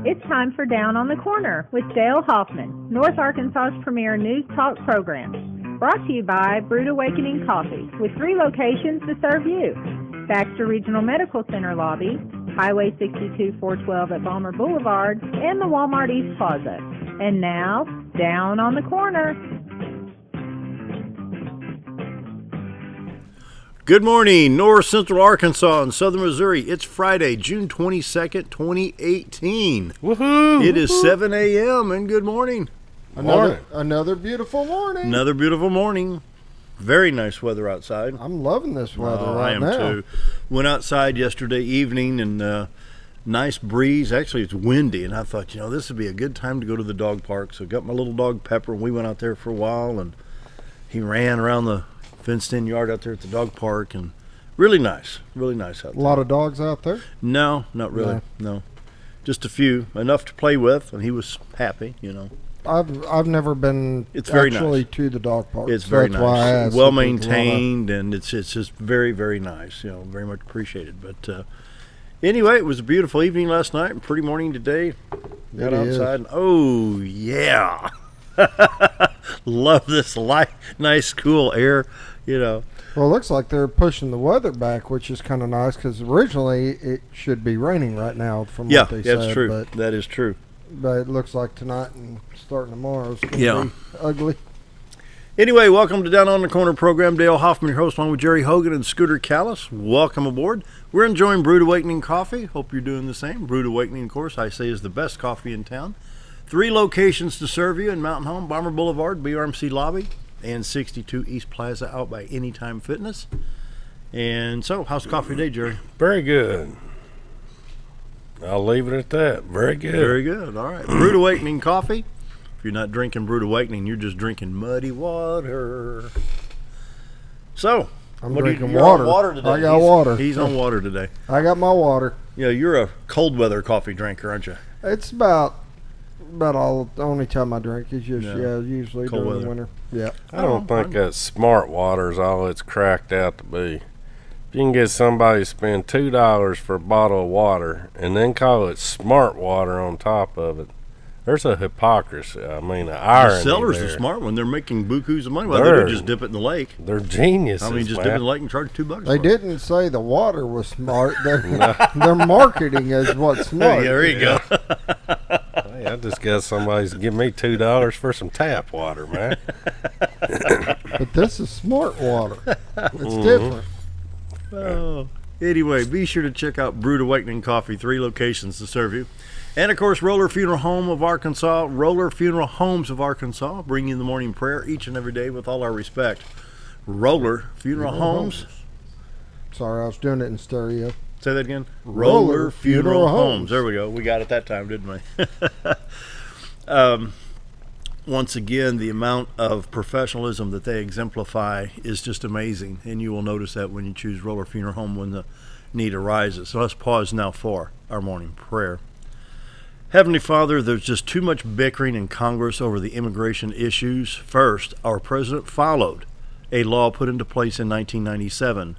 It's time for Down on the Corner with Dale Hoffman, North Arkansas's premier news talk program. Brought to you by Brood Awakening Coffee, with 3 locations to serve you. Baxter Regional Medical Center lobby, Highway 62 412 at Balmer Boulevard, and the Walmart East Plaza. And now, Down on the Corner. Good morning, North Central Arkansas and Southern Missouri. It's Friday, June 22nd, 2018. Woohoo! It is 7 a.m. and good morning. Another beautiful morning. Another beautiful morning. Very nice weather outside. I'm loving this weather right I am now. too. Went outside yesterday evening and nice breeze. Actually, it's windy, and I thought, this would be a good time to go to the dog park. So I got my little dog Pepper, and we went out there for a while, and he ran around the fenced-in yard out there at the dog park, and really nice out there. A lot of dogs out there? No, not really. No. Just a few, enough to play with, and he was happy, I've never been nice. To the dog park. It's very That's why I nice, asked. well maintained, and it's just very, very nice. Very much appreciated. But anyway, it was a beautiful evening last night, and pretty morning today. Got outside, and oh yeah, love this light, nice, cool air. Well, it looks like they're pushing the weather back, which is kind of nice because originally it should be raining right now. From what they said, that's true. That is true. But it looks like tonight and starting tomorrow is going to be ugly. Anyway, welcome to Down on the Corner program. Dale Hoffman, your host, along with Jerry Hogan and Scooter Callis. Welcome aboard. We're enjoying Brood Awakening coffee. Hope you're doing the same. Brood Awakening, of course, I say is the best coffee in town. 3 locations to serve you in Mountain Home, Balmer Boulevard, BRMC Lobby, and 62 East Plaza out by Anytime Fitness. And so, how's coffee day, Jerry? Very good. I'll leave it at that. Very good. Very good. All right. Brood Awakening coffee. If you're not drinking Brood Awakening, you're just drinking muddy water. So, I'm drinking water. Water today. I got water. He's on water today. I got my water. You're a cold weather coffee drinker, aren't you? It's about all the only time I drink is just usually cold during weather. the winter. Yeah. I don't think that smart water is all it's cracked out to be. If you can get somebody to spend $2 for a bottle of water and then call it smart water on top of it, there's a hypocrisy. I mean, an irony. The sellers there. are smart when they're making bukus of money. Well, they could just dip it in the lake. They're geniuses. Just dip it in the lake and charge $2. They didn't say the water was smart. Their marketing is what's smart. There you go. Hey, I just got somebody to give me $2 for some tap water, man. But this is smart water. It's different. Oh. Anyway, be sure to check out Brood Awakening Coffee, 3 locations to serve you. And, of course, Roller Funeral Home of Arkansas, Roller Funeral Homes of Arkansas, bring you the morning prayer each and every day with all our respect. Roller Funeral Homes. Sorry, I was doing it in stereo. Say that again. Roller Funeral Homes. There we go. We got it that time, didn't we? Once again, the amount of professionalism that they exemplify is just amazing, and you will notice that when you choose Roller Funeral Home when the need arises. So let's pause now for our morning prayer. Heavenly Father, there's just too much bickering in Congress over the immigration issues. First, our president followed a law put into place in 1997.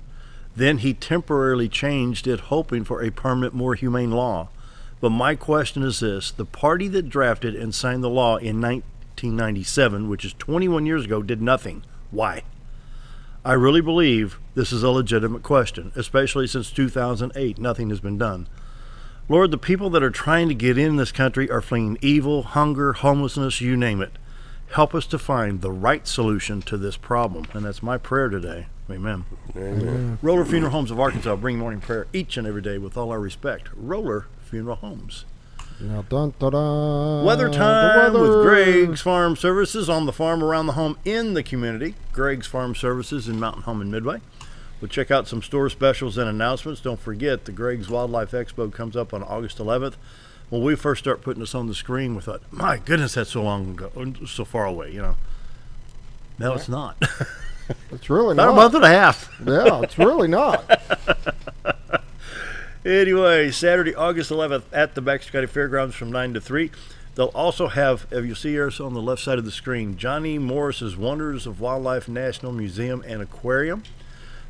Then he temporarily changed it, hoping for a permanent, more humane law. But my question is this: the party that drafted and signed the law in 1997, which is 21 years ago, did nothing. Why? I really believe this is a legitimate question, especially since 2008, nothing has been done. Lord, the people that are trying to get in this country are fleeing evil, hunger, homelessness, you name it. Help us to find the right solution to this problem. And that's my prayer today. Amen. Amen. Roller Funeral Homes of Arkansas bring morning prayer each and every day with all our respect. Roller Funeral Homes. Now, dun, dun, dun, Weather time the weather. with Greg's Farm Services on the farm, around the home, in the community. Greg's Farm Services in Mountain Home and Midway. We'll check out some store specials and announcements. Don't forget, the Greg's Wildlife Expo comes up on August 11th. When we first start putting this on the screen, we thought, my goodness, that's so long ago, so far away, No, it's not. It's really About not. a month and a half. Yeah, it's really not. Anyway, Saturday, August 11th at the Baxter County Fairgrounds from 9 to 3. They'll also have, if you see here on the left side of the screen, Johnny Morris's Wonders of Wildlife National Museum and Aquarium.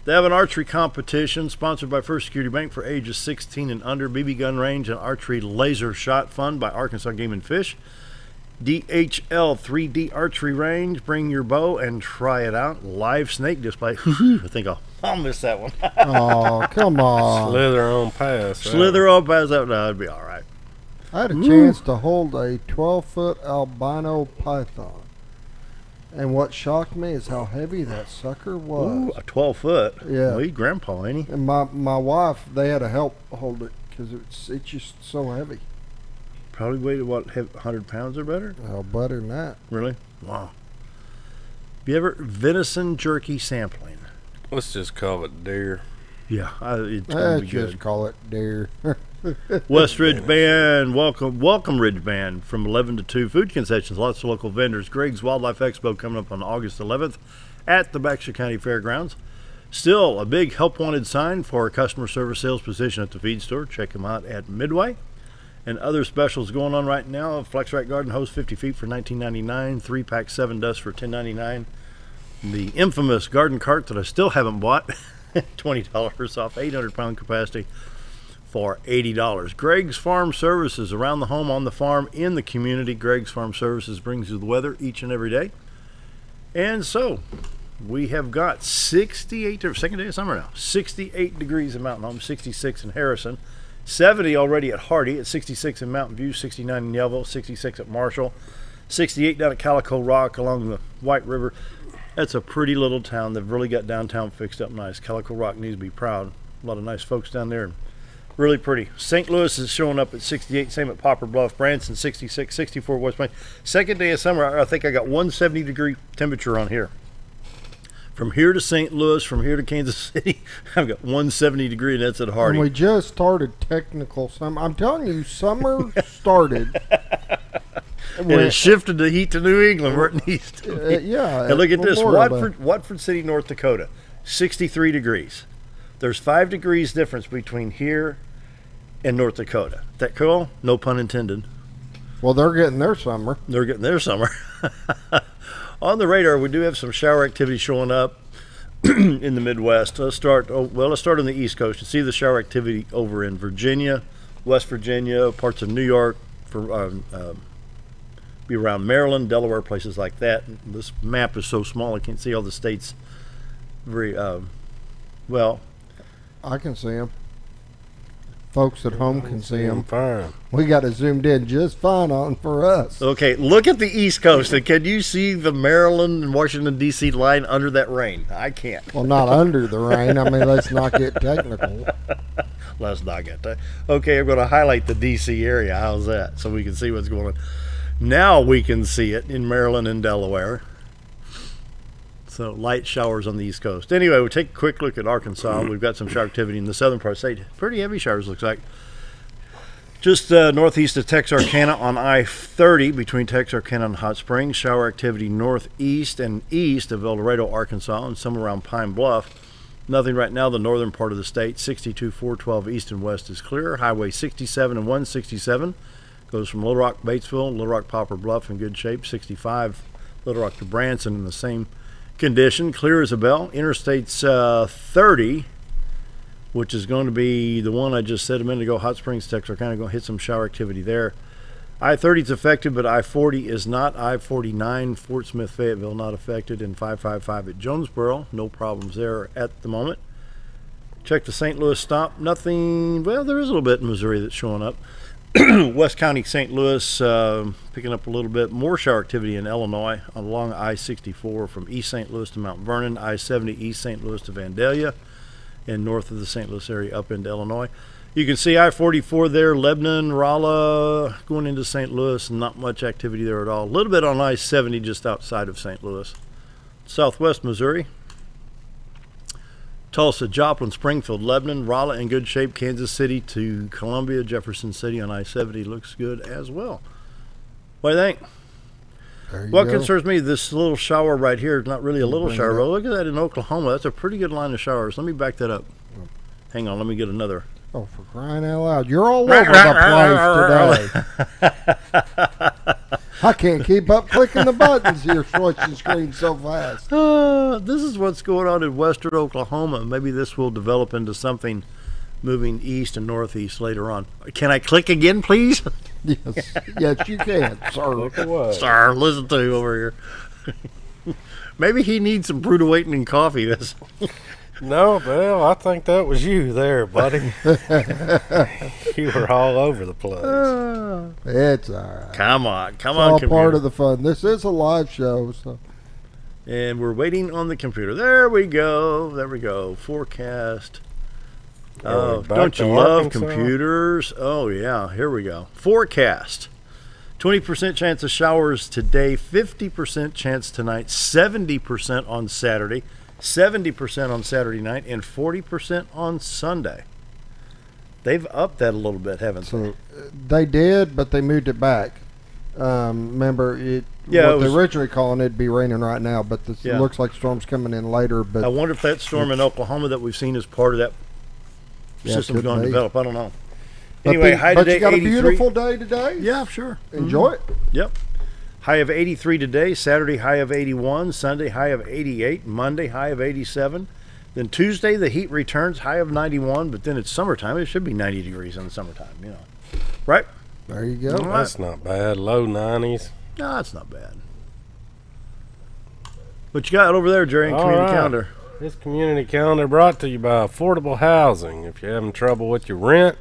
They have an archery competition sponsored by First Security Bank for ages 16 and under. BB gun range and archery laser shot fun by Arkansas Game and Fish. DHL 3D archery range. Bring your bow and try it out. Live snake display. I think I'll miss that one. Oh, come on. Slither on past. Slither on past that. No, it'd be all right. I had a chance to hold a 12-foot albino python. And what shocked me is how heavy that sucker was. Ooh, a 12-foot. Yeah. Well, he's grandpa, ain't he? And my wife, they had to help hold it because it's just so heavy. Probably weighed, what, 100 pounds or better? Oh, better than that. Really? Wow. You ever venison jerky sampling? Let's just call it deer. Yeah, it's going to be Just good. call it deer. West Ridge Band, welcome Ridge Band from 11 to 2. Food concessions, lots of local vendors. Greg's Wildlife Expo coming up on August 11th at the Baxter County Fairgrounds. Still a big help wanted sign for a customer service sales position at the feed store. Check them out at Midway. And other specials going on right now. Flex Rack Garden Hose 50 feet for $19.99. 3-pack 7 dust for $10.99. The infamous garden cart that I still haven't bought, $20 off, 800-pound capacity for $80. Greg's Farm Services, around the home, on the farm, in the community. Greg's Farm Services brings you the weather each and every day. And so we have got 68, second day of summer now, 68 degrees in Mountain Home, 66 in Harrison, 70 already at Hardy, at 66 in Mountain View, 69 in Yellville, 66 at Marshall, 68 down at Calico Rock along the White River. That's a pretty little town. They've really got downtown fixed up nice. Calico Rock needs to be proud. A lot of nice folks down there. Really pretty. St. Louis is showing up at 68. Same at Poplar Bluff. Branson 66. 64 West Plains. Second day of summer, I think I got 170 degree temperature on here. From here to St. Louis, from here to Kansas City, I've got 170 degree, and that's at Hardy. And we just started technical summer. I'm telling you, summer started. And it shifted the heat to New England where it needs to be. Yeah. And look at this. Florida. Watford City, North Dakota, 63 degrees. There's 5 degrees difference between here and North Dakota. That cool? No pun intended. Well, they're getting their summer. They're getting their summer. On the radar, we do have some shower activity showing up in the Midwest. Let's start on the East Coast. You see the shower activity over in Virginia, West Virginia, parts of New York, be around Maryland, Delaware, places like that. This map is so small I can't see all the states very well. I can see them. Folks at home can see them. Fine. We got it zoomed in just fine on for us. Okay, look at the East Coast, and can you see the Maryland and Washington, D.C. line under that rain? I can't. Well, not under the rain. I mean, let's not get technical. Let's not get that. Okay, I'm going to highlight the D.C. area. How's that? So we can see what's going on. Now we can see it in Maryland and Delaware. So light showers on the East Coast. Anyway, we'll take a quick look at Arkansas. We've got some shower activity in the southern part of the state. Pretty heavy showers, looks like. Just northeast of Texarkana on I-30 between Texarkana and Hot Springs. Shower activity northeast and east of El Dorado, Arkansas, and some around Pine Bluff. Nothing right now. The northern part of the state, 62, 412 east and west is clear. Highway 67 and 167 goes from Little Rock, Batesville, Little Rock, Poplar Bluff in good shape. 65, Little Rock to Branson in the same condition, clear as a bell. Interstate's 30, which is going to be the one I just said a minute ago, Hot Springs, Texarkana, going to hit some shower activity there. I-30 is affected, but I-40 is not. I-49, Fort Smith, Fayetteville, not affected, and 555 at Jonesboro, no problems there at the moment. Check the St. Louis stop, nothing. Well, there is a little bit in Missouri that's showing up. West County, St. Louis, picking up a little bit more shower activity in Illinois along I-64 from East St. Louis to Mount Vernon, I-70 East St. Louis to Vandalia, and north of the St. Louis area up into Illinois. You can see I-44 there, Lebanon, Rolla, going into St. Louis, not much activity there at all. A little bit on I-70 just outside of St. Louis. Southwest Missouri, Tulsa, Joplin, Springfield, Lebanon, Rolla in good shape. Kansas City to Columbia, Jefferson City on I-70 looks good as well. What do you think? What concerns me, this little shower right here is not really a little shower. But look at that in Oklahoma. That's a pretty good line of showers. Let me back that up. Hang on, let me get another. Oh, for crying out loud. You're all over the place today. I can't keep up clicking the buttons here, switching screen so fast. This is what's going on in western Oklahoma. Maybe this will develop into something moving east and northeast later on. Can I click again, please? Yes, yes, you can, sir. Look away. Sir, listen to you over here. Maybe he needs some Brewed Awakening coffee. This. No, Bill, I think that was you there, buddy. You were all over the place. It's all right. Come on, It's all part of the fun. This is a live show, so. And we're waiting on the computer. There we go. There we go. Forecast. Are we back Don't you to love Arkansas? computers? Oh, yeah. Here we go. Forecast. 20% chance of showers today, 50% chance tonight, 70% on Saturday, 70% on Saturday night, and 40% on Sunday. They've upped that a little bit, haven't they? So they did, but they moved it back. Remember, Yeah, what it was- they originally calling it'd be raining right now, but this Yeah. looks like storm's coming in later. But I wonder if that storm in Oklahoma that we've seen is part of that Yeah, system's could going to be. develop. I don't know. but Anyway, the- high but today, you got 83. a beautiful day today. Yeah, sure. Enjoy it. Yep. High of 83 today, Saturday high of 81, Sunday high of 88, Monday high of 87. Then Tuesday the heat returns, high of 91, but then it's summertime. It should be 90 degrees in the summertime, you know. Right? There you go. All right. That's not bad. Low 90s. No, it's not bad. What you got over there, Jerry, in All community right. calendar? This community calendar brought to you by Affordable Housing. If you're having trouble with your rent,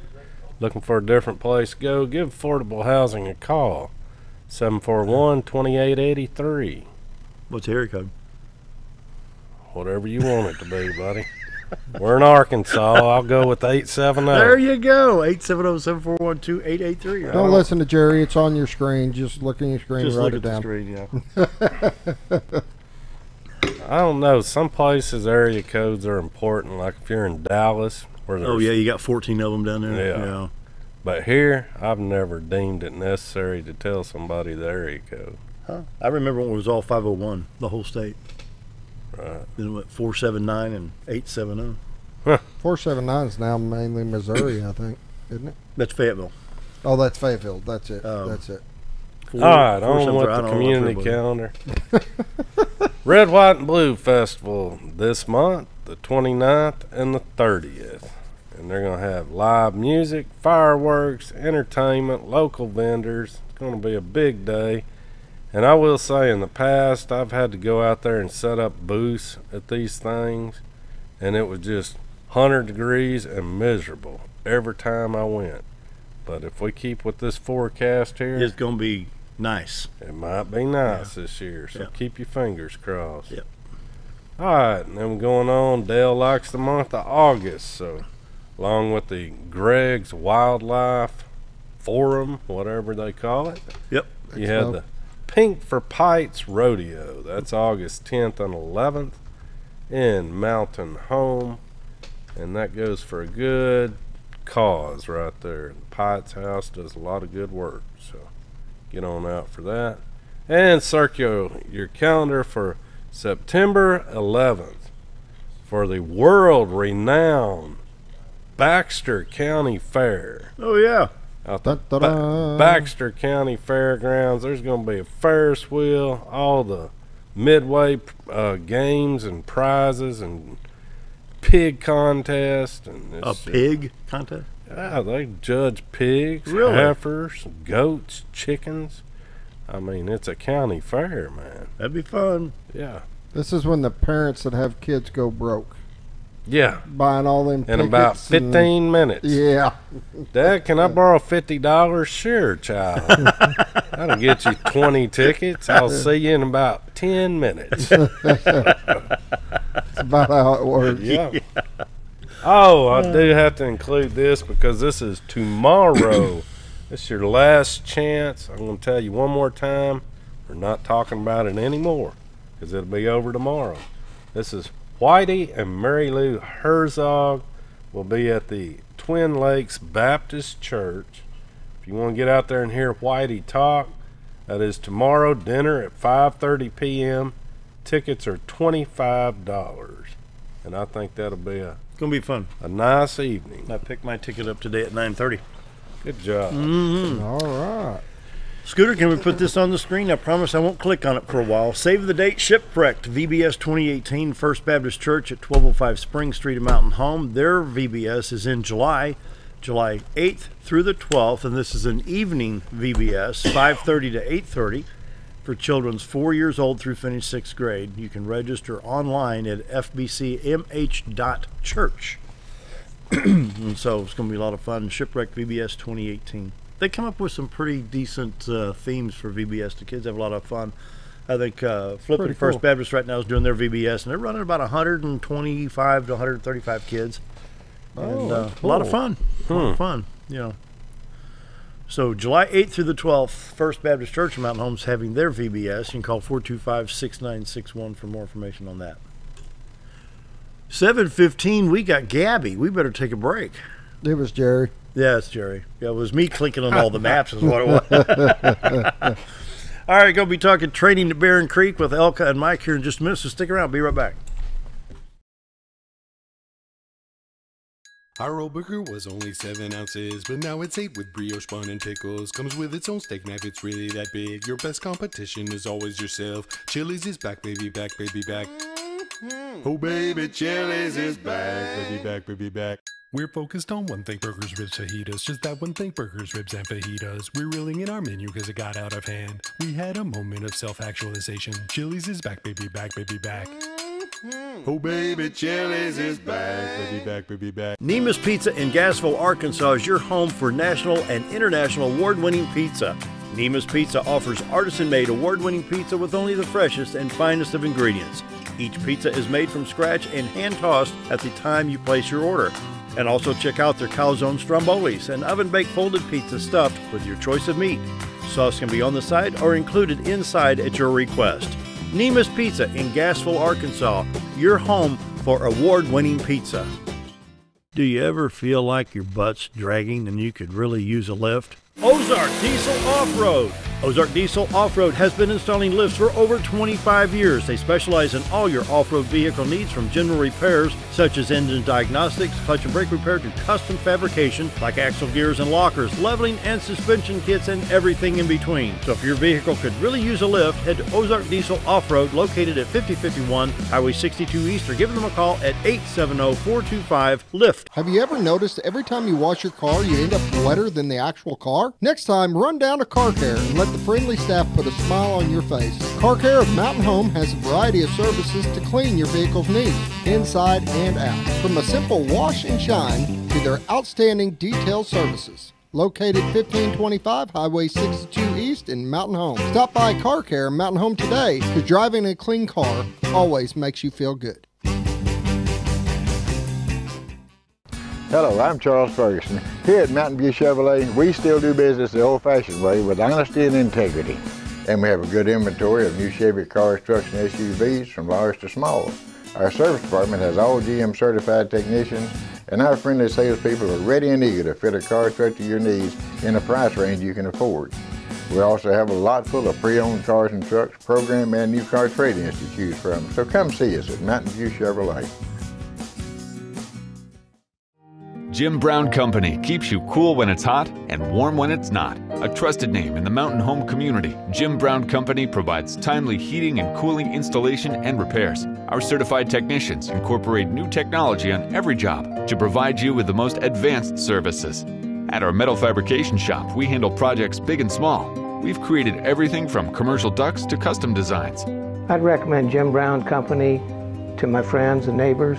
looking for a different place to go, give Affordable Housing a call. 741-2883. What's the area code? Whatever you want it to be, buddy. We're in Arkansas. I'll go with 870. There you go. 870-741-2883. Don't listen to Jerry. It's on your screen. Just look in your screen Just and look write at it the down. screen, yeah. I don't know. Some places area codes are important. Like if you're in Dallas, where there's Oh, yeah, you got 14 of them down there? Yeah. But here, I've never deemed it necessary to tell somebody the area code. Huh? I remember when it was all 501, the whole state. Right. Then it went 479 and 870. 479 is now mainly Missouri, I think, isn't it? That's Fayetteville. Oh, that's Fayetteville. That's it. Oh. That's it. All right, 474, on with I the don't know community what calendar. Red, White, and Blue Festival this month, the 29th and the 30th. And they're going to have live music, fireworks, entertainment, local vendors. It's going to be a big day. And I will say, in the past, I've had to go out there and set up booths at these things, and it was just 100 degrees and miserable every time I went. But if we keep with this forecast here, It's going to be nice. it might be nice this year, so Yeah. keep your fingers crossed. Yep. All right, and then going on, Dale likes the month of August, so along with the Greg's Wildlife Forum, whatever they call it, Yep. you had Expo. the Pink for Pites Rodeo. That's August 10th and 11th in Mountain Home, and that goes for a good cause right there. The Pites House does a lot of good work, so get on out for that. And circle your calendar for September 11th for the world-renowned Baxter County Fair. Oh, yeah. Out the Dun-dun-dun. Baxter County Fairgrounds. There's going to be a Ferris wheel, all the midway games and prizes and pig contest. And A it's, pig contest? Yeah, they judge pigs, Really? heifers, goats, chickens. I mean, it's a county fair, man. That'd be fun. Yeah. This is when the parents that have kids go broke, Yeah. buying all them In about tickets and- 15 minutes. Yeah. Dad, can I borrow $50? Sure, child. That'll get you 20 tickets. I'll see you in about 10 minutes. That's about how it works. Yeah. Oh, I do have to include this because this is tomorrow. This is your last chance. I'm going to tell you one more time. We're not talking about it anymore because it'll be over tomorrow. This is Whitey and Mary Lou Herzog will be at the Twin Lakes Baptist Church. If you want to get out there and hear Whitey talk, that is tomorrow, dinner at 5:30 p.m. Tickets are $25. And I think that'll be It's going to be fun. a nice evening. I picked my ticket up today at 9:30. Good job. All right. Scooter, can we put this on the screen? I promise I won't click on it for a while. Save the date, shipwrecked, VBS 2018, First Baptist Church at 1205 Spring Street in Mountain Home. Their VBS is in July 8th through the 12th, and this is an evening VBS, 5:30 to 8:30, for children's 4 years old through finish 6th grade. You can register online at fbcmh.church. And so it's going to be a lot of fun. Shipwrecked VBS 2018. They come up with some pretty decent themes for VBS. The kids have a lot of fun. I think Flippin' First Baptist right now is doing their VBS, and they're running about 125 to 135 kids. And a lot of fun. A lot of fun, you know. So July 8th through the 12th, First Baptist Church of Mountain Home's having their VBS. You can call 425-6961 for more information on that. 7:15, we got Gabby. We better take a break. It was Jerry. Yeah, it's Jerry. Yeah, it was me clicking on all the maps is what it was. All right, going to be talking training at Barren Creek with Elka and Mike here in just a minute, so stick around. Be right back. Our old burger was only 7 ounces, but now it's 8 with brioche bun and pickles. Comes with its own steak knife, it's really that big. Your best competition is always yourself. Chili's is back, baby, back, baby, back. Oh, baby, Chili's is back, baby, back, baby, back. We're focused on one thing, burgers, ribs, fajitas. Just that one thing, burgers, ribs, and fajitas. We're reeling in our menu because it got out of hand. We had a moment of self-actualization. Chili's is back, baby, back, baby, back. Oh, baby, Chili's is back, baby, back, baby, back. Nemus Pizza in Gassville, Arkansas is your home for national and international award-winning pizza. Nemus Pizza offers artisan-made award-winning pizza with only the freshest and finest of ingredients. Each pizza is made from scratch and hand-tossed at the time you place your order. And also check out their calzone strombolis, an oven-baked folded pizza stuffed with your choice of meat. Sauce can be on the side or included inside at your request. Nemus Pizza in Gassville, Arkansas, your home for award-winning pizza. Do you ever feel like your butt's dragging and you could really use a lift? Ozark Diesel Off-Road. Ozark Diesel Off-Road has been installing lifts for over 25 years. They specialize in all your off-road vehicle needs, from general repairs such as engine diagnostics, clutch and brake repair, to custom fabrication like axle gears and lockers, leveling and suspension kits, and everything in between. So if your vehicle could really use a lift, head to Ozark Diesel Off-Road, located at 5051 Highway 62 East, or give them a call at 870-425-LIFT. Have you ever noticed every time you wash your car, you end up wetter than the actual car? Next time, run down to Car Care and let the friendly staff put a smile on your face. Car Care of Mountain Home has a variety of services to clean your vehicle's needs, inside and out. From a simple wash and shine to their outstanding detail services. Located 1525 Highway 62 East in Mountain Home. Stop by Car Care Mountain Home today, because driving a clean car always makes you feel good. Hello, I'm Charles Ferguson. Here at Mountain View Chevrolet, we still do business the old-fashioned way with honesty and integrity. And we have a good inventory of new Chevy cars, trucks, and SUVs from large to small. Our service department has all GM certified technicians, and our friendly salespeople are ready and eager to fit a car truck to your needs in a price range you can afford. We also have a lot full of pre-owned cars and trucks, program and new car trade-ins to choose from. So come see us at Mountain View Chevrolet. Jim Brown Company keeps you cool when it's hot and warm when it's not. A trusted name in the mountain home community, Jim Brown Company provides timely heating and cooling installation and repairs. Our certified technicians incorporate new technology on every job to provide you with the most advanced services. At our metal fabrication shop, we handle projects big and small. We've created everything from commercial ducts to custom designs. I'd recommend Jim Brown Company to my friends and neighbors.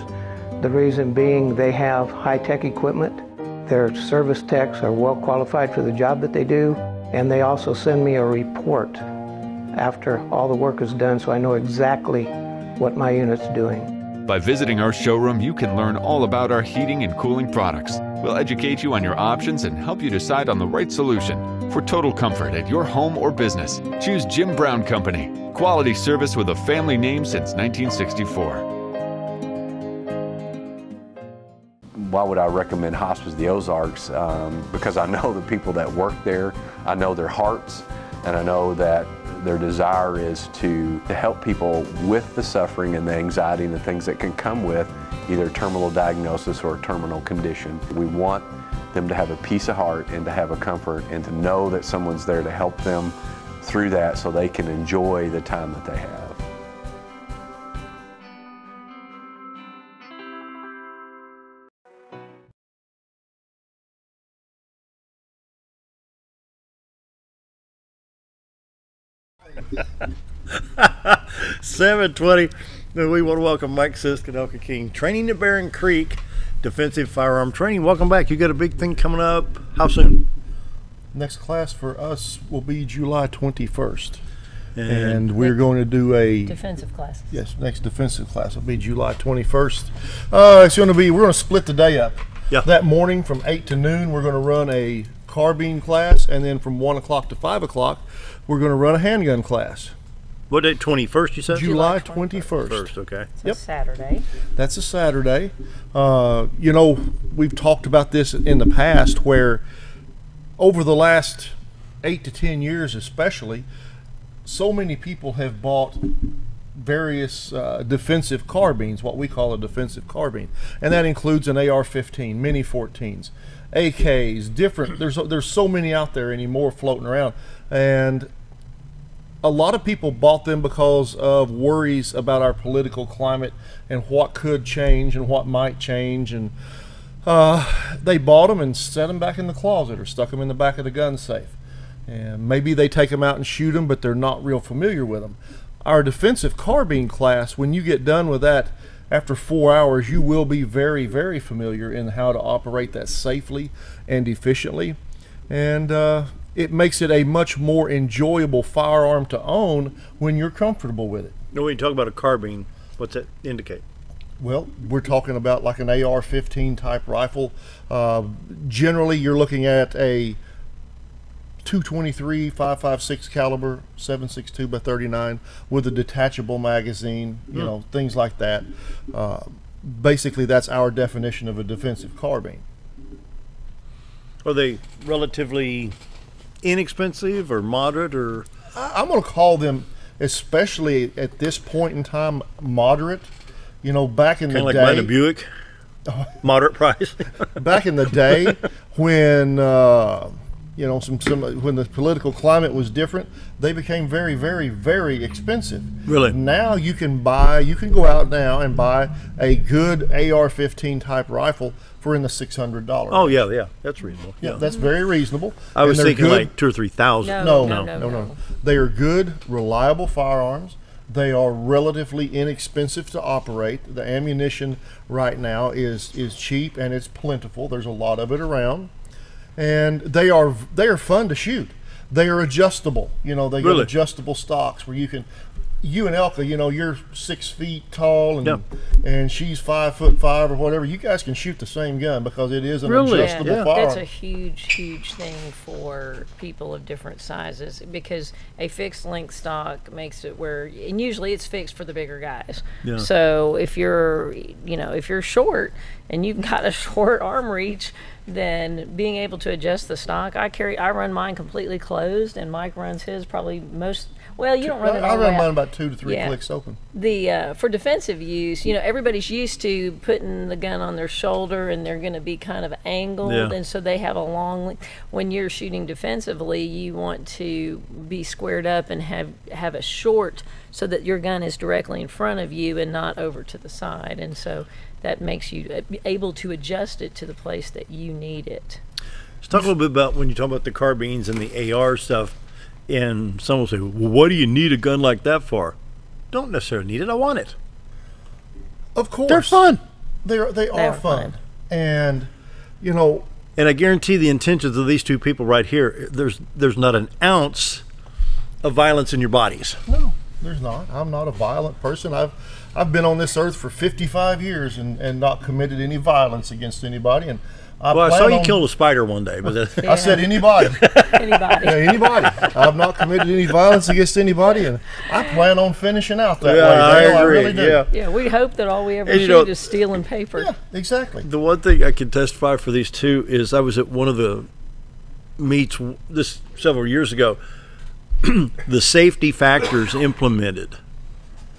The reason being, they have high-tech equipment. Their service techs are well qualified for the job that they do, and they also send me a report after all the work is done, so I know exactly what my unit's doing. By visiting our showroom, you can learn all about our heating and cooling products. We'll educate you on your options and help you decide on the right solution. For total comfort at your home or business, choose Jim Brown Company. Quality service with a family name since 1964. Why would I recommend Hospice of the Ozarks? Because I know the people that work there, I know their hearts, and I know that their desire is to help people with the suffering and the anxiety and the things that can come with either terminal diagnosis or a terminal condition. We want them to have a peace of heart and to have a comfort and to know that someone's there to help them through that so they can enjoy the time that they have. $7.20. We want to welcome Mike Sisk and Elka King, training at Barren Creek, defensive firearm training. Welcome back. You got a big thing coming up. How soon? Next class for us will be July 21st. And we're going to do a defensive class. Yes, next defensive class will be July 21st. It's going to be, we're going to split the day up. Yeah. That morning from 8 to noon, we're going to run a carbine class, and then from 1 o'clock to 5 o'clock, we're going to run a handgun class. What date? 21st, you said? July 21st. Okay. It's a Saturday. That's a Saturday. You know, we've talked about this in the past where over the last 8 to 10 years especially, so many people have bought various defensive carbines, what we call a defensive carbine. And that includes an AR-15, Mini 14s, AKs, different, there's so many out there anymore floating around. And a lot of people bought them because of worries about our political climate and what could change and what might change. And they bought them and set them back in the closet or stuck them in the back of the gun safe. And maybe they take them out and shoot them, but they're not real familiar with them. Our defensive carbine class, when you get done with that, after 4 hours, you will be very, very familiar in how to operate that safely and efficiently. And it makes it a much more enjoyable firearm to own when you're comfortable with it. When you talk about a carbine, what's that indicate? Well, we're talking about like an AR-15 type rifle. Generally, you're looking at a 223 5.56 caliber 7.62 by 39 with a detachable magazine, you know, things like that. Basically, that's our definition of a defensive carbine. Are they relatively inexpensive or moderate, or? I'm going to call them, especially at this point in time, moderate. You know, back in the day, kind of like buying a Buick, moderate price. Back in the day, when you know, when the political climate was different, they became very, very, very expensive. Really? Now you can go out now and buy a good AR-15 type rifle for in the $600. Oh yeah, that's reasonable. Yeah, that's very reasonable. I was thinking good, like 2,000 or 3,000. No. They are good, reliable firearms. They are relatively inexpensive to operate. The ammunition right now is cheap and it's plentiful. There's a lot of it around. And they are fun to shoot. They are adjustable. You know, they got adjustable stocks where you and Elka, you know, you're 6 feet tall and she's 5'5" or whatever. You guys can shoot the same gun because it is an adjustable firearm. That's a huge thing for people of different sizes, because a fixed length stock makes it where, and usually it's fixed for the bigger guys. Yeah. So if you're short and you've got a short arm reach, then being able to adjust the stock, I run mine completely closed, and Mike runs his probably most. Well, you don't run it all the way I run mine out. about 2 to 3 clicks open. For defensive use, you know, everybody's used to putting the gun on their shoulder, and they're going to be kind of angled, and so they have a long. When you're shooting defensively, you want to be squared up and have a short, so that your gun is directly in front of you and not over to the side, and so that makes you able to adjust it to the place that you need it. Let's talk a little bit about when you talk about the carbines and the AR stuff. And some will say, well, what do you need a gun like that for? Don't necessarily need it. I want it. Of course. They're fun. They are fun. And, you know. And I guarantee the intentions of these two people right here, there's not an ounce of violence in your bodies. No, there's not. I'm not a violent person. I've been on this earth for 55 years and not committed any violence against anybody. And I saw you kill a spider one day, but I said anybody. Anybody. Yeah, anybody. I've not committed any violence against anybody, and I plan on finishing out that way. I agree. I really do. Yeah, we hope that all we ever shoot is stealing paper. Yeah, exactly. The one thing I can testify for these two is I was at one of the meets several years ago. The safety factors implemented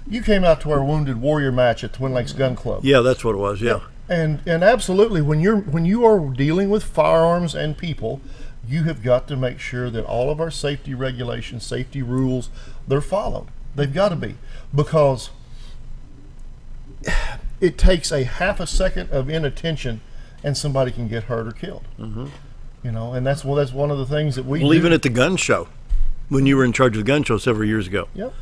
You came out to our Wounded Warrior match at Twin Lakes Gun Club. Yeah, that's what it was. Yeah. And absolutely, when you are dealing with firearms and people, you have got to make sure that all of our safety regulations, safety rules, they're followed. They've got to be, because it takes a half a second of inattention and somebody can get hurt or killed. Mm-hmm. You know, and that's one of the things that we well, do. Even at the gun show, when you were in charge of the gun show several years ago. Yep.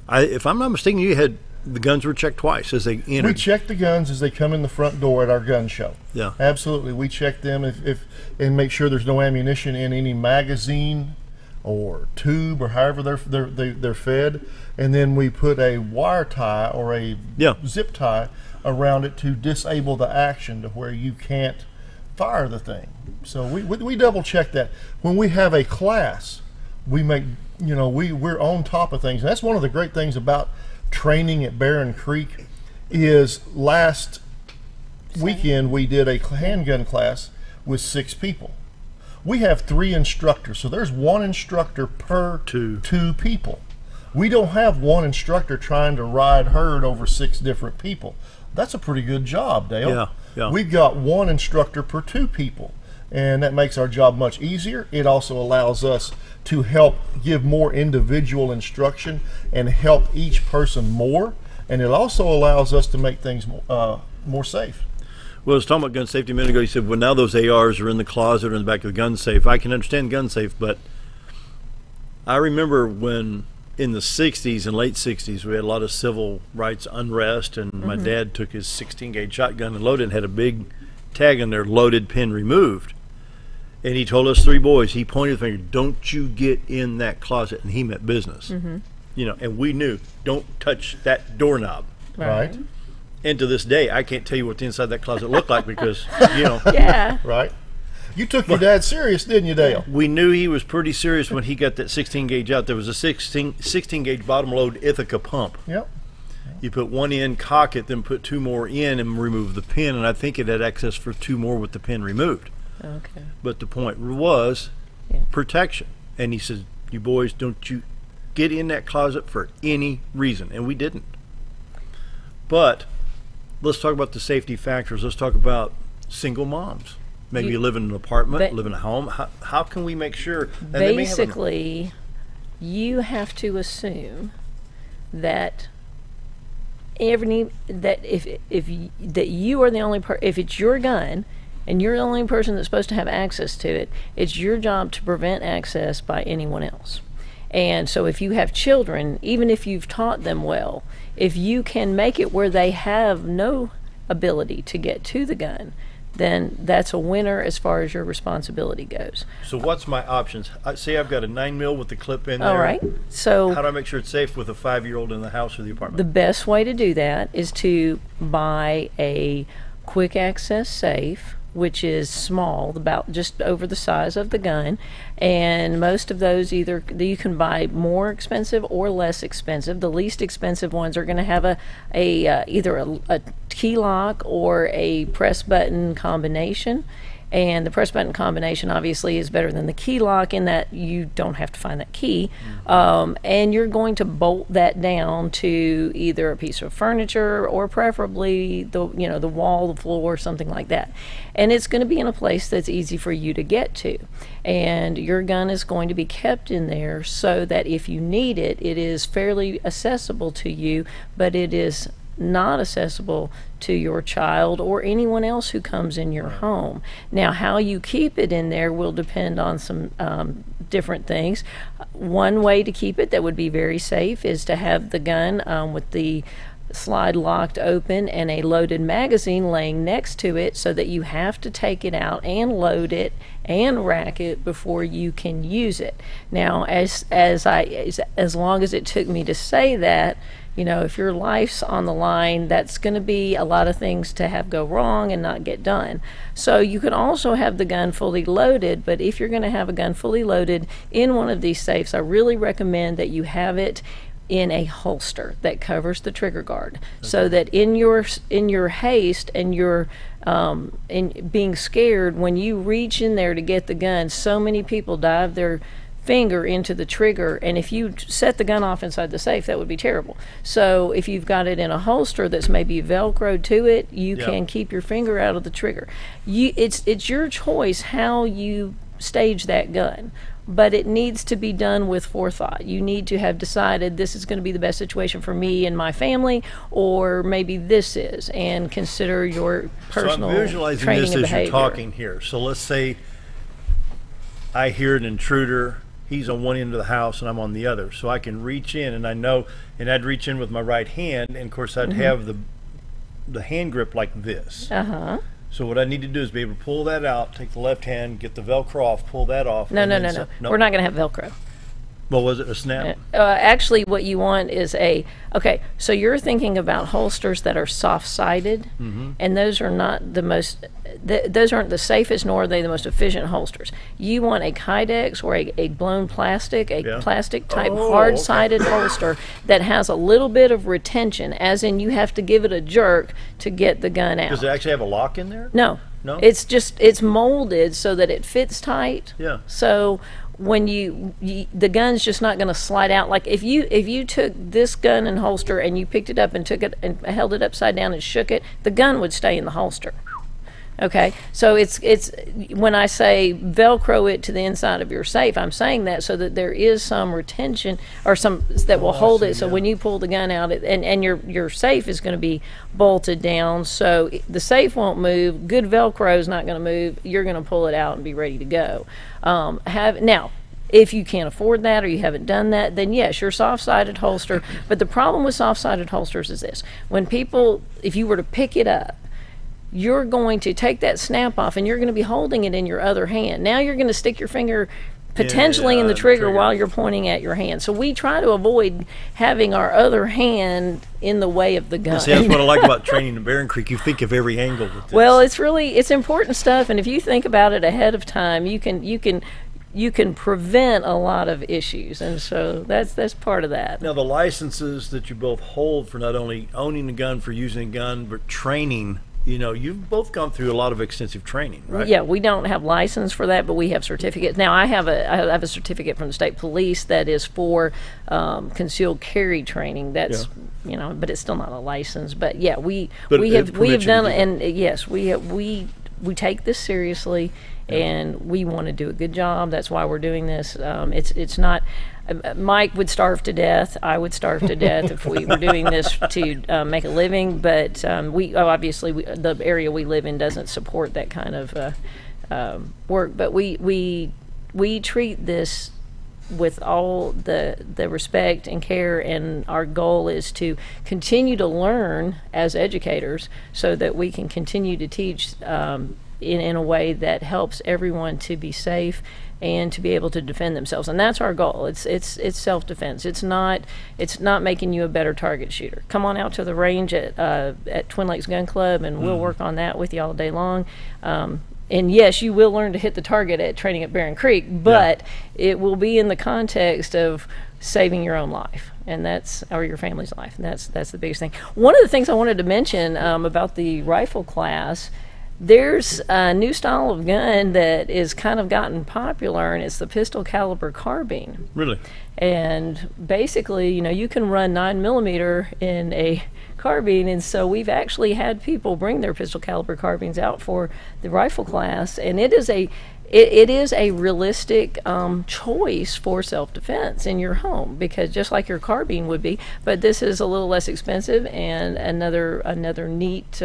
If I'm not mistaken, you had the guns were checked twice as they entered. We check the guns as they come in the front door at our gun show. Yeah. Absolutely. We check them if and make sure there's no ammunition in any magazine or tube or however they're fed, and then we put a wire tie or a zip tie around it to disable the action to where you can't fire the thing. So we double check that. When we have a class, we make, you know, we're on top of things. And that's one of the great things about training at Barren Creek is last weekend we did a handgun class with 6 people. We have 3 instructors, so there's 1 instructor per 2 people. We don't have 1 instructor trying to ride herd over 6 different people. That's a pretty good job, Dale. Yeah, yeah. We've got 1 instructor per 2 people, and that makes our job much easier. It also allows us to help give more individual instruction and help each person more, and it also allows us to make things more safe. Well, I was talking about gun safety a minute ago. You said, well, now those ARs are in the closet or in the back of the gun safe. I can understand gun safe, but I remember when in the 60s and late 60s, we had a lot of civil rights unrest, and my dad took his 16-gauge shotgun and loaded it and had a big tag in there, loaded, pin removed. And he told us 3 boys, he pointed the finger, don't you get in that closet, and he meant business. You know, and we knew, don't touch that doorknob. Right. And to this day, I can't tell you what the inside of that closet looked like because, you know. Yeah. Right. You took your dad serious, didn't you, Dale? We knew he was pretty serious when he got that 16-gauge out. There was a 16-gauge bottom load Ithaca pump. Yep. You put 1 in, cock it, then put 2 more in and remove the pin, and I think it had access for 2 more with the pin removed. Okay. But the point was protection. And he says, you boys, don't you get in that closet for any reason. And we didn't. But let's talk about the safety factors. Let's talk about single moms. Maybe you live in an apartment, live in a home. How can we make sure? Basically, you have to assume that that you are the only if it's your gun and you're the only person that's supposed to have access to it, it's your job to prevent access by anyone else. And so if you have children, even if you've taught them well, if you can make it where they have no ability to get to the gun, then that's a winner as far as your responsibility goes. So what's my options? Say I've got a 9mm with the clip in there. All right. So how do I make sure it's safe with a 5-year-old in the house or the apartment? The best way to do that is to buy a quick access safe, which is small, about just over the size of the gun, and most of those either you can buy more expensive or less expensive. The least expensive ones are going to have either a key lock or a press button combination. And the press button combination obviously is better than the key lock in that you don't have to find that key. And you're going to bolt that down to either a piece of furniture or preferably the wall, the floor, something like that. And it's going to be in a place that's easy for you to get to. And your gun is going to be kept in there so that if you need it, it is fairly accessible to you, but it is not accessible to your child or anyone else who comes in your home. Now, how you keep it in there will depend on some different things. One way to keep it that would be very safe is to have the gun with the slide locked open and a loaded magazine laying next to it, so that you have to take it out and load it and rack it before you can use it. Now, as long as it took me to say that, you know, if your life's on the line, that's going to be a lot of things to have go wrong and not get done. So you could also have the gun fully loaded, but if you're going to have a gun fully loaded in one of these safes, I really recommend that you have it in a holster that covers the trigger guard, so that in your haste and your in being scared, when you reach in there to get the gun, so many people dive their finger into the trigger, and if you set the gun off inside the safe, that would be terrible. So if you've got it in a holster that's maybe Velcroed to it, you can keep your finger out of the trigger. It's your choice how you stage that gun, but it needs to be done with forethought. You need to have decided this is going to be the best situation for me and my family, or maybe this is, and consider your personal So I'm visualizing training this and as behavior. you're talking here. So let's say I hear an intruder. He's on one end of the house and I'm on the other. So I can reach in, and I know, and I'd reach in with my right hand, and of course I'd have the hand grip like this. So what I need to do is be able to pull that out, take the left hand, get the Velcro off, pull that off. No. and then We're not going to have Velcro. Well, was it a snap? Actually, what you want is okay, so you're thinking about holsters that are soft-sided, and those are not the most, those aren't the safest, nor are they the most efficient holsters. You want a Kydex or a blown plastic, plastic type hard-sided holster that has a little bit of retention, as in you have to give it a jerk to get the gun out. Does it actually have a lock in there? No. No? It's molded so that it fits tight. Yeah. So when the gun's just not going to slide out. Like if you took this gun and holster and you picked it up and took it and held it upside down and shook it, the gun would stay in the holster. Okay, so it's when I say Velcro it to the inside of your safe, I'm saying that so that there is some retention or some that will hold it. So when you pull the gun out, and your safe is going to be bolted down, so the safe won't move. Good Velcro is not going to move. You're going to pull it out and be ready to go. Now, if you can't afford that or you haven't done that, then yes, your soft-sided holster. But the problem with soft-sided holsters is this: if you were to pick it up, you're going to take that snap off and you're going to be holding it in your other hand. Now you're going to stick your finger potentially in the trigger while you're pointing at your hand. So we try to avoid having our other hand in the way of the gun. See, that's what I like about training in Barren Creek. You think of every angle with this. Well, it's important stuff, and if you think about it ahead of time, you can prevent a lot of issues, and so that's part of that. Now, the licenses that you both hold for not only owning a gun, for using a gun, but training, you've both gone through a lot of extensive training, right? Yeah, we don't have license for that, but we have certificates. Now, I have a certificate from the state police that is for concealed carry training. That's but it's still not a license. But yeah, we have done, and yes, we take this seriously. And we want to do a good job. That's why we're doing this. It's not. Mike would starve to death. I would starve to death if we were doing this to make a living. But obviously the area we live in doesn't support that kind of work. But we treat this with all the respect and care, and our goal is to continue to learn as educators so that we can continue to teach in a way that helps everyone to be safe and to be able to defend themselves. And that's our goal. It's self-defense. It's not making you a better target shooter. Come on out to the range at Twin Lakes Gun Club, and we'll work on that with you all day long. And yes, you will learn to hit the target at training at Barren Creek, but it will be in the context of saving your own life, and or your family's life. And that's the biggest thing. One of the things I wanted to mention about the rifle class, there's a new style of gun that is kind of gotten popular, and it's the pistol caliber carbine. Really? And basically, you can run 9mm in a carbine, and so we've actually had people bring their pistol caliber carbines out for the rifle class, and it is a realistic choice for self-defense in your home, because just like your carbine would be, but this is a little less expensive and another neat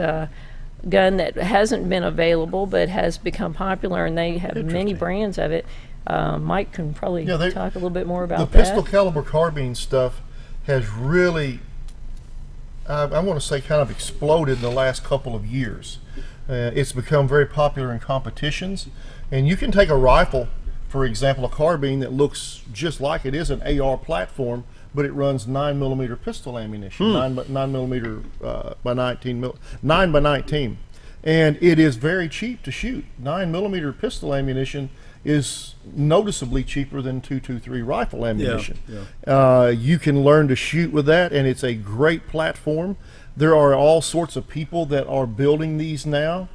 gun that hasn't been available but has become popular, and they have many brands of it. Mike can probably talk a little bit more about that. The pistol caliber carbine stuff has really, I want to say, kind of exploded in the last couple of years. It's become very popular in competitions, and you can take a rifle, for example, a carbine that looks just like it is an AR platform, but it runs 9mm pistol ammunition, 9mm by 9 by 19, and it is very cheap to shoot. 9mm pistol ammunition is noticeably cheaper than .223 rifle ammunition. You can learn to shoot with that, and it's a great platform. There are all sorts of people that are building these now.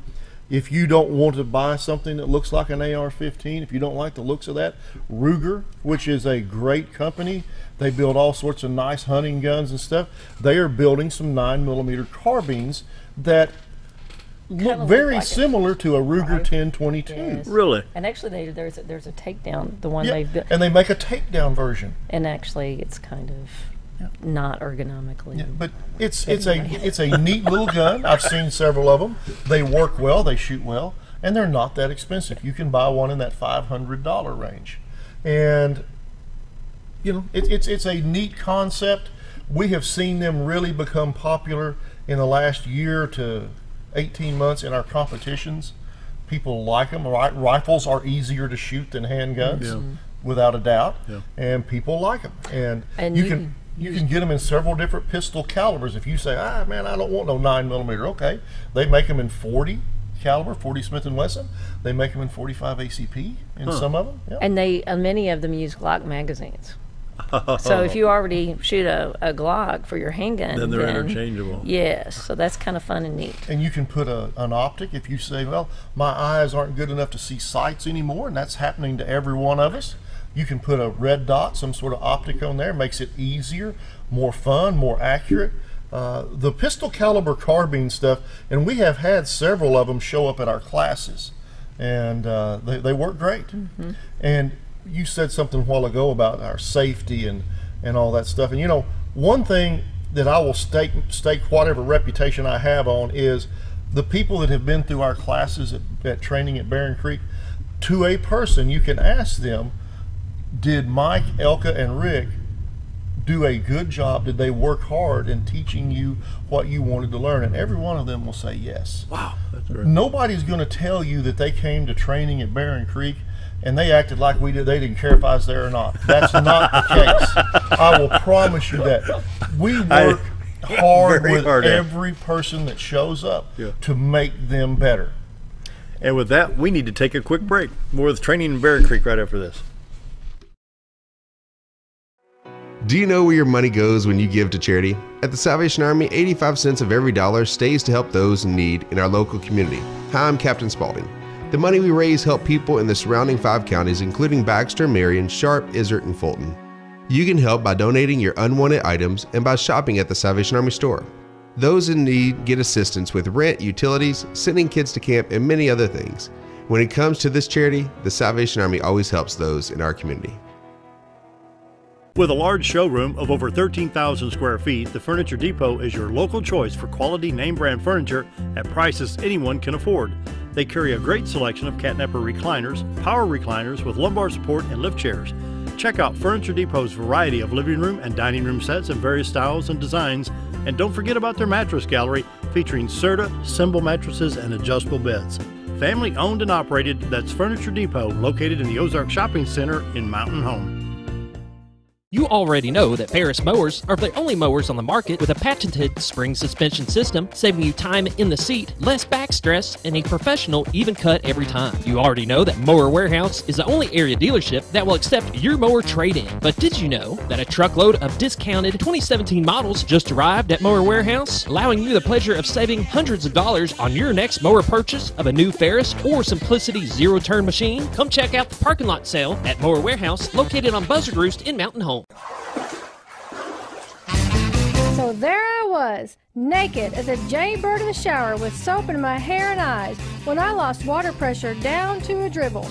If you don't want to buy something that looks like an AR-15, if you don't like the looks of that, Ruger, which is a great company, they build all sorts of nice hunting guns and stuff. They are building some 9mm carbines that look very like similar to a Ruger 1022. Yes. Really? And actually, there's a takedown, the one they've built. And they make a takedown version. And actually, it's kind of not ergonomically. Yeah, but it's a neat little gun. I've seen several of them. They work well, they shoot well, and they're not that expensive. You can buy one in that $500 range, and you know it's a neat concept. We have seen them really become popular in the last year to 18 months in our competitions. People like them. Rifles are easier to shoot than handguns, without a doubt, and people like them. And you can get them in several different pistol calibers. If you say, man, I don't want no 9mm, okay. They make them in 40 caliber, 40 Smith & Wesson. They make them in 45 ACP in some of them. Yeah. And many of them use Glock magazines. So if you already shoot a Glock for your handgun, then they're interchangeable. Yes, so that's kind of fun and neat. And you can put an optic if you say, well, my eyes aren't good enough to see sights anymore, and that's happening to every one of us. You can put a red dot, some sort of optic on there, makes it easier, more fun, more accurate. The pistol caliber carbine stuff, and we have had several of them show up at our classes, and they work great. Mm-hmm. And you said something a while ago about our safety and all that stuff. And you know, one thing that I will stake whatever reputation I have on is the people that have been through our classes at training at Barren Creek. To a person, you can ask them, did Mike, Elka, and Rick do a good job? Did they work hard in teaching you what you wanted to learn? And every one of them will say yes. Wow, that's great. Nobody's going to tell you that they came to training at Barren Creek and they acted like we did. They didn't care if I was there or not. That's not the case. I will promise you that. We work hard with every person that shows up to make them better. And with that, we need to take a quick break. More with training in Barren Creek right after this. Do you know where your money goes when you give to charity? At the Salvation Army, 85 cents of every dollar stays to help those in need in our local community. Hi, I'm Captain Spaulding. The money we raise help people in the surrounding 5 counties, including Baxter, Marion, Sharp, Izzard, and Fulton. You can help by donating your unwanted items and by shopping at the Salvation Army store. Those in need get assistance with rent, utilities, sending kids to camp, and many other things. When it comes to this charity, the Salvation Army always helps those in our community. With a large showroom of over 13,000 square feet, the Furniture Depot is your local choice for quality name brand furniture at prices anyone can afford. They carry a great selection of catnapper recliners, power recliners with lumbar support, and lift chairs. Check out Furniture Depot's variety of living room and dining room sets in various styles and designs. And don't forget about their mattress gallery featuring Serta, Symbol mattresses, and adjustable beds. Family owned and operated, that's Furniture Depot, located in the Ozark Shopping Center in Mountain Home. You already know that Ferris mowers are the only mowers on the market with a patented spring suspension system, saving you time in the seat, less back stress, and a professional even cut every time. You already know that Mower Warehouse is the only area dealership that will accept your mower trade-in. But did you know that a truckload of discounted 2017 models just arrived at Mower Warehouse, allowing you the pleasure of saving hundreds of dollars on your next mower purchase of a new Ferris or Simplicity zero-turn machine? Come check out the parking lot sale at Mower Warehouse, located on Buzzard Roost in Mountain Home. So there I was, naked as a jaybird in the shower with soap in my hair and eyes when I lost water pressure down to a dribble.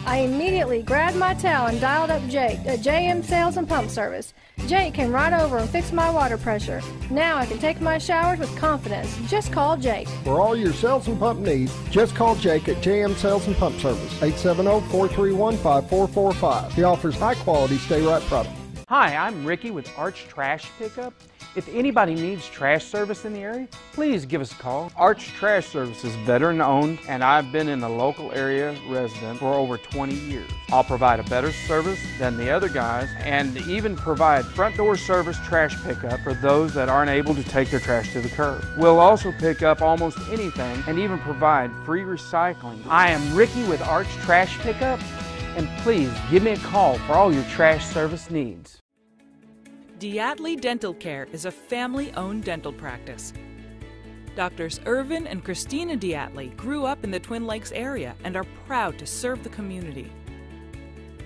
I immediately grabbed my towel and dialed up Jake at JM Sales and Pump Service. Jake came right over and fixed my water pressure. Now I can take my showers with confidence. Just call Jake. For all your sales and pump needs, just call Jake at JM Sales and Pump Service, 870-431-5445. He offers high-quality stay-right products. Hi, I'm Ricky with Arch Trash Pickup. If anybody needs trash service in the area, please give us a call. Arch Trash Service is veteran owned, and I've been in the local area resident for over 20 years. I'll provide a better service than the other guys and even provide front door service trash pickup for those that aren't able to take their trash to the curb. We'll also pick up almost anything and even provide free recycling. I am Ricky with Arch Trash Pickup, and please give me a call for all your trash service needs. Diatley Dental Care is a family-owned dental practice. Doctors Irvin and Christina Diatley grew up in the Twin Lakes area and are proud to serve the community.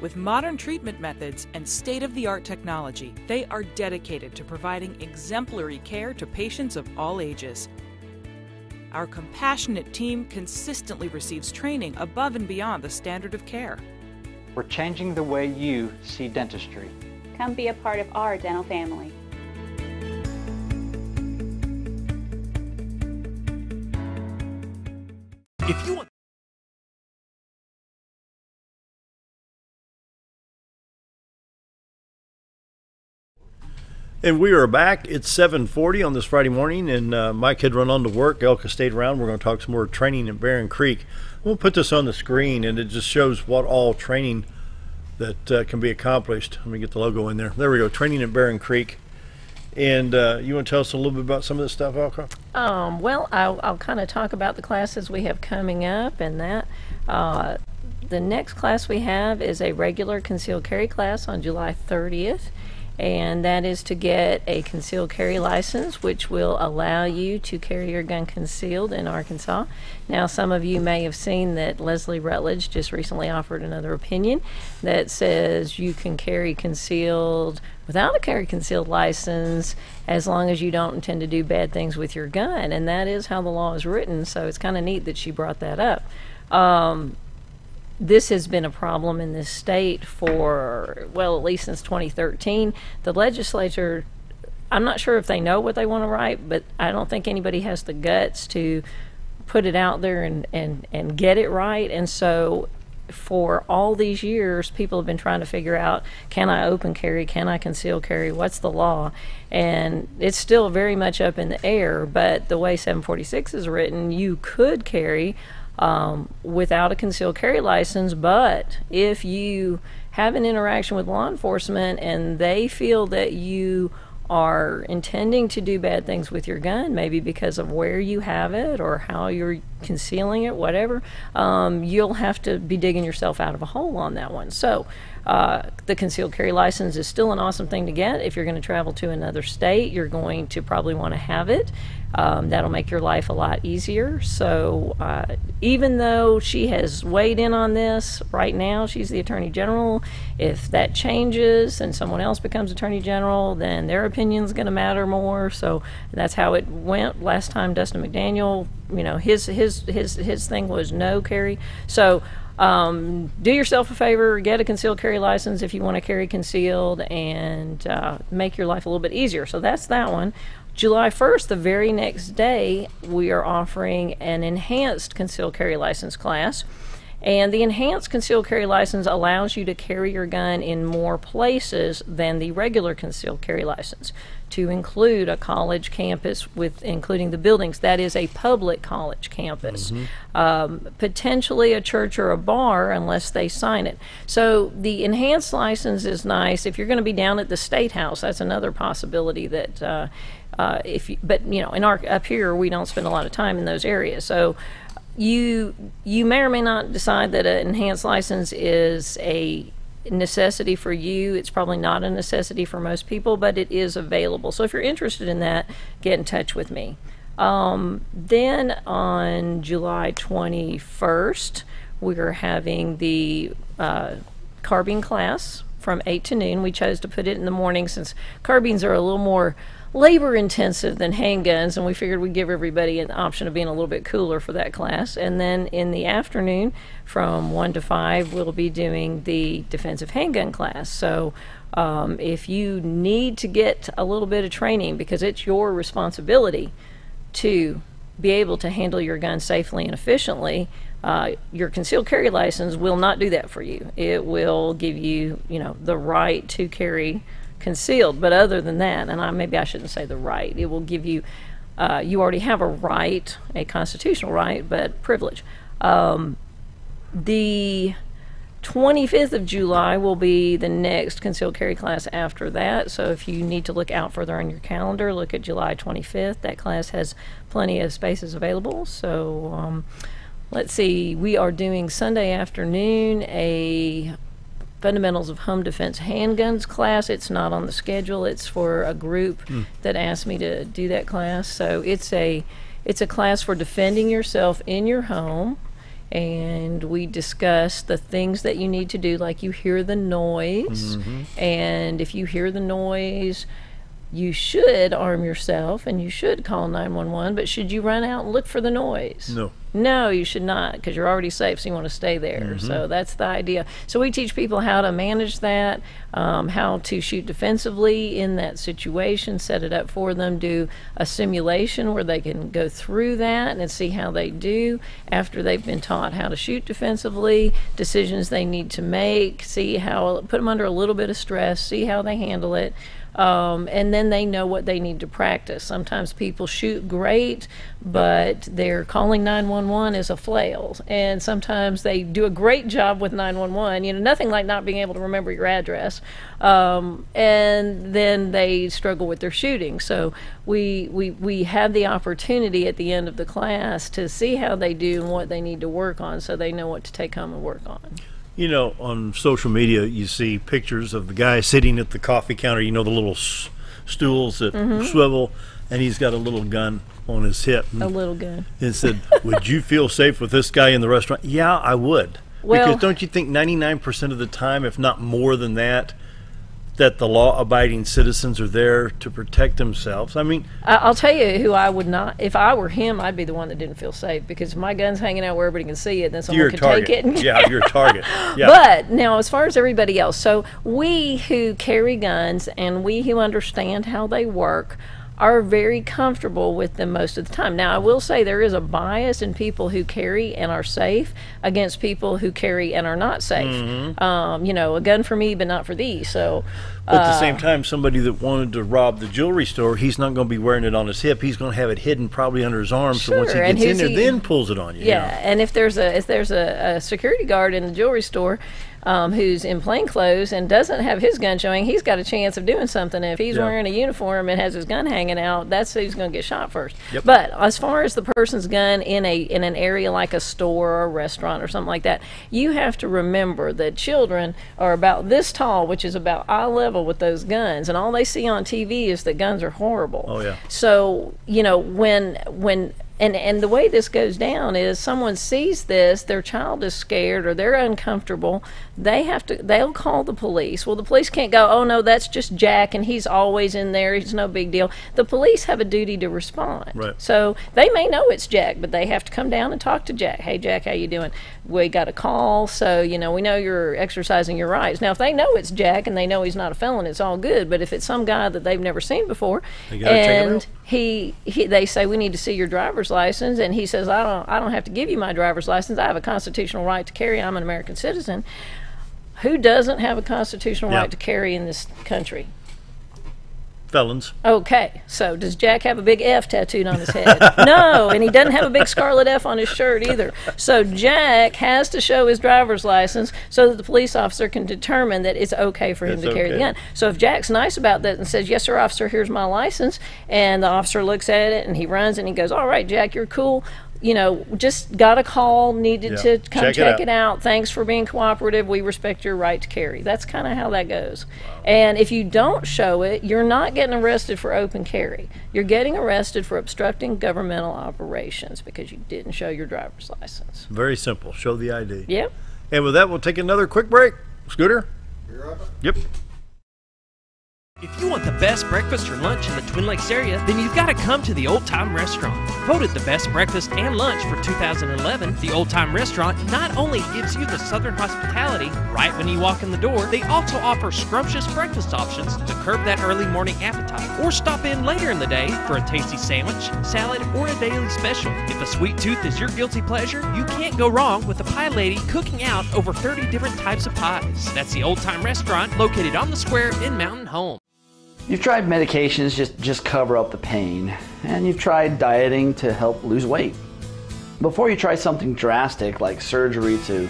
With modern treatment methods and state-of-the-art technology, they are dedicated to providing exemplary care to patients of all ages. Our compassionate team consistently receives training above and beyond the standard of care. We're changing the way you see dentistry. Come be a part of our dental family. If you want And we are back. It's 7:40 on this Friday morning, and Mike had run on to work. Elka stayed around. We're going to talk some more training at Barren Creek. We'll put this on the screen, and it just shows what all training that can be accomplished. Let me get the logo in there. There we go, training at Barren Creek. And you want to tell us a little bit about some of this stuff, Elka? Well, I'll kind of talk about the classes we have coming up and that. The next class we have is a regular concealed carry class on July 30th. And that is to get a concealed carry license, which will allow you to carry your gun concealed in Arkansas. Now, some of you may have seen that Leslie Rutledge just recently offered another opinion that says you can carry concealed without a carry concealed license as long as you don't intend to do bad things with your gun. And that is how the law is written, so it's kind of neat that she brought that up. This has been a problem in this state for, well, at least since 2013. The legislature, I'm not sure if they know what they want to write, but I don't think anybody has the guts to put it out there and get it right. And so for all these years, people have been trying to figure out, can I open carry, can I conceal carry, what's the law? And it's still very much up in the air, but the way 746 is written, you could carry without a concealed carry license, but if you have an interaction with law enforcement and they feel that you are intending to do bad things with your gun, maybe because of where you have it or how you're concealing it, whatever, you'll have to be digging yourself out of a hole on that one. So the concealed carry license is still an awesome thing to get. If you're going to travel to another state, you're going to probably want to have it. That'll make your life a lot easier. So even though she has weighed in on this, right now she's the Attorney General. If that changes and someone else becomes Attorney General, then their opinion's going to matter more. So that's how it went last time. Dustin McDaniel, you know, his thing was no carry. So do yourself a favor, get a concealed carry license if you want to carry concealed, and make your life a little bit easier. So that's that one. July 1st, the very next day, we are offering an enhanced concealed carry license class. And the enhanced concealed carry license allows you to carry your gun in more places than the regular concealed carry license, to include a college campus with including the buildings. That is a public college campus. Potentially a church or a bar unless they sign it. So the enhanced license is nice. If you're going to be down at the State House, that's another possibility that but you know, up here we don't spend a lot of time in those areas. So you may or may not decide that an enhanced license is a necessity for you. It's probably not a necessity for most people, but it is available. So if you're interested in that, get in touch with me. Then on July 21st, we're having the carbine class from 8 to noon. We chose to put it in the morning since carbines are a little more labor intensive than handguns, and we figured we'd give everybody an option of being a little bit cooler for that class. And then in the afternoon from 1 to 5 we'll be doing the defensive handgun class. So if you need to get a little bit of training, because it's your responsibility to be able to handle your gun safely and efficiently, your concealed carry license will not do that for you. It will give you, you know, the right to carry concealed, but other than that, and maybe I shouldn't say the right, it will give you, you already have a right, a constitutional right, but privilege. The 25th of July will be the next concealed carry class after that, so if you need to look out further on your calendar, look at July 25th. That class has plenty of spaces available. So let's see, we are doing Sunday afternoon a Fundamentals of Home Defense Handguns class. It's not on the schedule. It's for a group that asked me to do that class. So it's a It's a class for defending yourself in your home. And we discuss the things that you need to do, like you hear the noise. And if you hear the noise, you should arm yourself and you should call 911, but should you run out and look for the noise? No. No, you should not, because you're already safe, so you want to stay there. So that's the idea. So we teach people how to manage that, how to shoot defensively in that situation, set it up for them, do a simulation where they can go through that and see how they do after they've been taught how to shoot defensively, decisions they need to make, see how, put them under a little bit of stress, see how they handle it. And then they know what they need to practice. Sometimes people shoot great, but they're calling 911 is a flail. And sometimes they do a great job with 911, you know, nothing like not being able to remember your address. And then they struggle with their shooting. So we have the opportunity at the end of the class to see how they do and what they need to work on so they know what to take home and work on. You know, on social media, you see pictures of the guy sitting at the coffee counter, you know, the little stools that swivel, and he's got a little gun on his hip. A little gun. And said, would you feel safe with this guy in the restaurant? Yeah, I would. Well, because don't you think 99% of the time, if not more than that, that the law-abiding citizens are there to protect themselves? I mean, I'll tell you who I would not. If I were him, I'd be the one that didn't feel safe, because if my gun's hanging out where everybody can see it, then someone could take it. Yeah, you're a target. Yeah. But now, as far as everybody else, so we who carry guns and we who understand how they work are very comfortable with them most of the time. Now, I will say there is a bias in people who carry and are safe against people who carry and are not safe. You know, a gun for me, but not for thee. So, but at the same time, somebody that wanted to rob the jewelry store, he's not going to be wearing it on his hip. He's going to have it hidden probably under his arm. So once he gets in there, then pulls it on you. Yeah, and if there's a security guard in the jewelry store who's in plain clothes and doesn't have his gun showing, he's got a chance of doing something. If he's wearing a uniform and has his gun hanging out, that's who's going to get shot first. But as far as the person's gun in an area like a store or a restaurant or something like that, you have to remember that children are about this tall, which is about eye level with those guns, and all they see on TV is that guns are horrible. Oh yeah. So, you know, when and the way this goes down is someone sees this, their child is scared or they're uncomfortable, they'll call the police. Well, the police can't go, oh no, that's just Jack and he's always in there, it's no big deal. The police have a duty to respond. Right. So they may know it's Jack, but they have to come down and talk to Jack. Hey Jack, how you doing? We got a call, so you know, we know you're exercising your rights. Now if they know it's Jack and they know he's not a felon, it's all good. But if it's some guy that they've never seen before and they say, we need to see your driver's license, and he says, I don't have to give you my driver's license, I have a constitutional right to carry, I'm an American citizen. Who doesn't have a constitutional right to carry in this country? Felons. Okay, so does Jack have a big F tattooed on his head? No, and he doesn't have a big scarlet F on his shirt either. So Jack has to show his driver's license so that the police officer can determine that it's okay for him to carry the gun. So if Jack's nice about that and says, yes sir officer, here's my license, and the officer looks at it and he runs and he goes, all right Jack, you're cool, you know, just got a call, needed to come check it out. Thanks for being cooperative. We respect your right to carry. That's kind of how that goes. Wow. And if you don't show it, you're not getting arrested for open carry. You're getting arrested for obstructing governmental operations because you didn't show your driver's license. Very simple. Show the ID. Yep. And with that, we'll take another quick break. Scooter? Yep. If you want the best breakfast or lunch in the Twin Lakes area, then you've got to come to the Old Time Restaurant. Voted the best breakfast and lunch for 2011, the Old Time Restaurant not only gives you the Southern hospitality right when you walk in the door, they also offer scrumptious breakfast options to curb that early morning appetite. Or stop in later in the day for a tasty sandwich, salad, or a daily special. If a sweet tooth is your guilty pleasure, you can't go wrong with the Pie Lady cooking out over 30 different types of pies. That's the Old Time Restaurant located on the square in Mountain Home. You've tried medications just cover up the pain, and you've tried dieting to help lose weight. Before you try something drastic like surgery to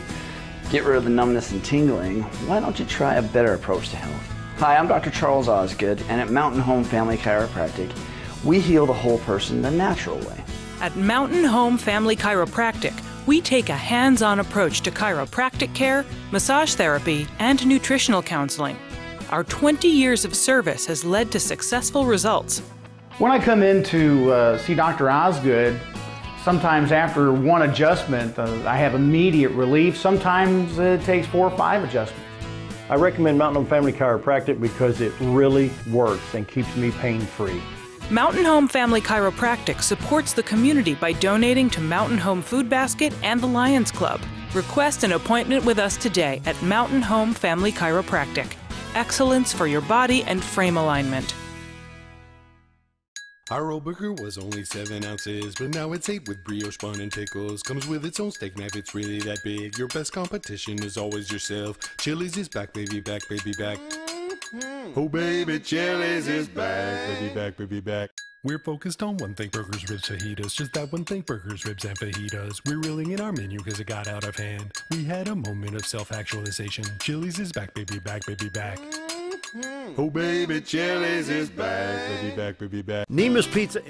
get rid of the numbness and tingling, why don't you try a better approach to health? Hi, I'm Dr. Charles Osgood, and at Mountain Home Family Chiropractic, we heal the whole person the natural way. At Mountain Home Family Chiropractic, we take a hands-on approach to chiropractic care, massage therapy, and nutritional counseling. Our 20 years of service has led to successful results. When I come in to see Dr. Osgood, sometimes after one adjustment, I have immediate relief. Sometimes it takes 4 or 5 adjustments. I recommend Mountain Home Family Chiropractic because it really works and keeps me pain-free. Mountain Home Family Chiropractic supports the community by donating to Mountain Home Food Basket and the Lions Club. Request an appointment with us today at Mountain Home Family Chiropractic. Excellence for your body and frame alignment. Our old burger was only 7 ounces, but now it's 8 with brioche bun and pickles. Comes with its own steak knife, it's really that big. Your best competition is always yourself. Chili's is back, baby, back, baby, back. Oh baby, Chili's is back, baby, back, baby, back. We're focused on one thing, burgers, ribs, fajitas. Just that one thing, burgers, ribs, and fajitas. We're reeling in our menu because it got out of hand. We had a moment of self-actualization. Chili's is back, baby, back, baby, back. Oh baby, Chili's is back, baby, back, baby, back. Neema's Pizza.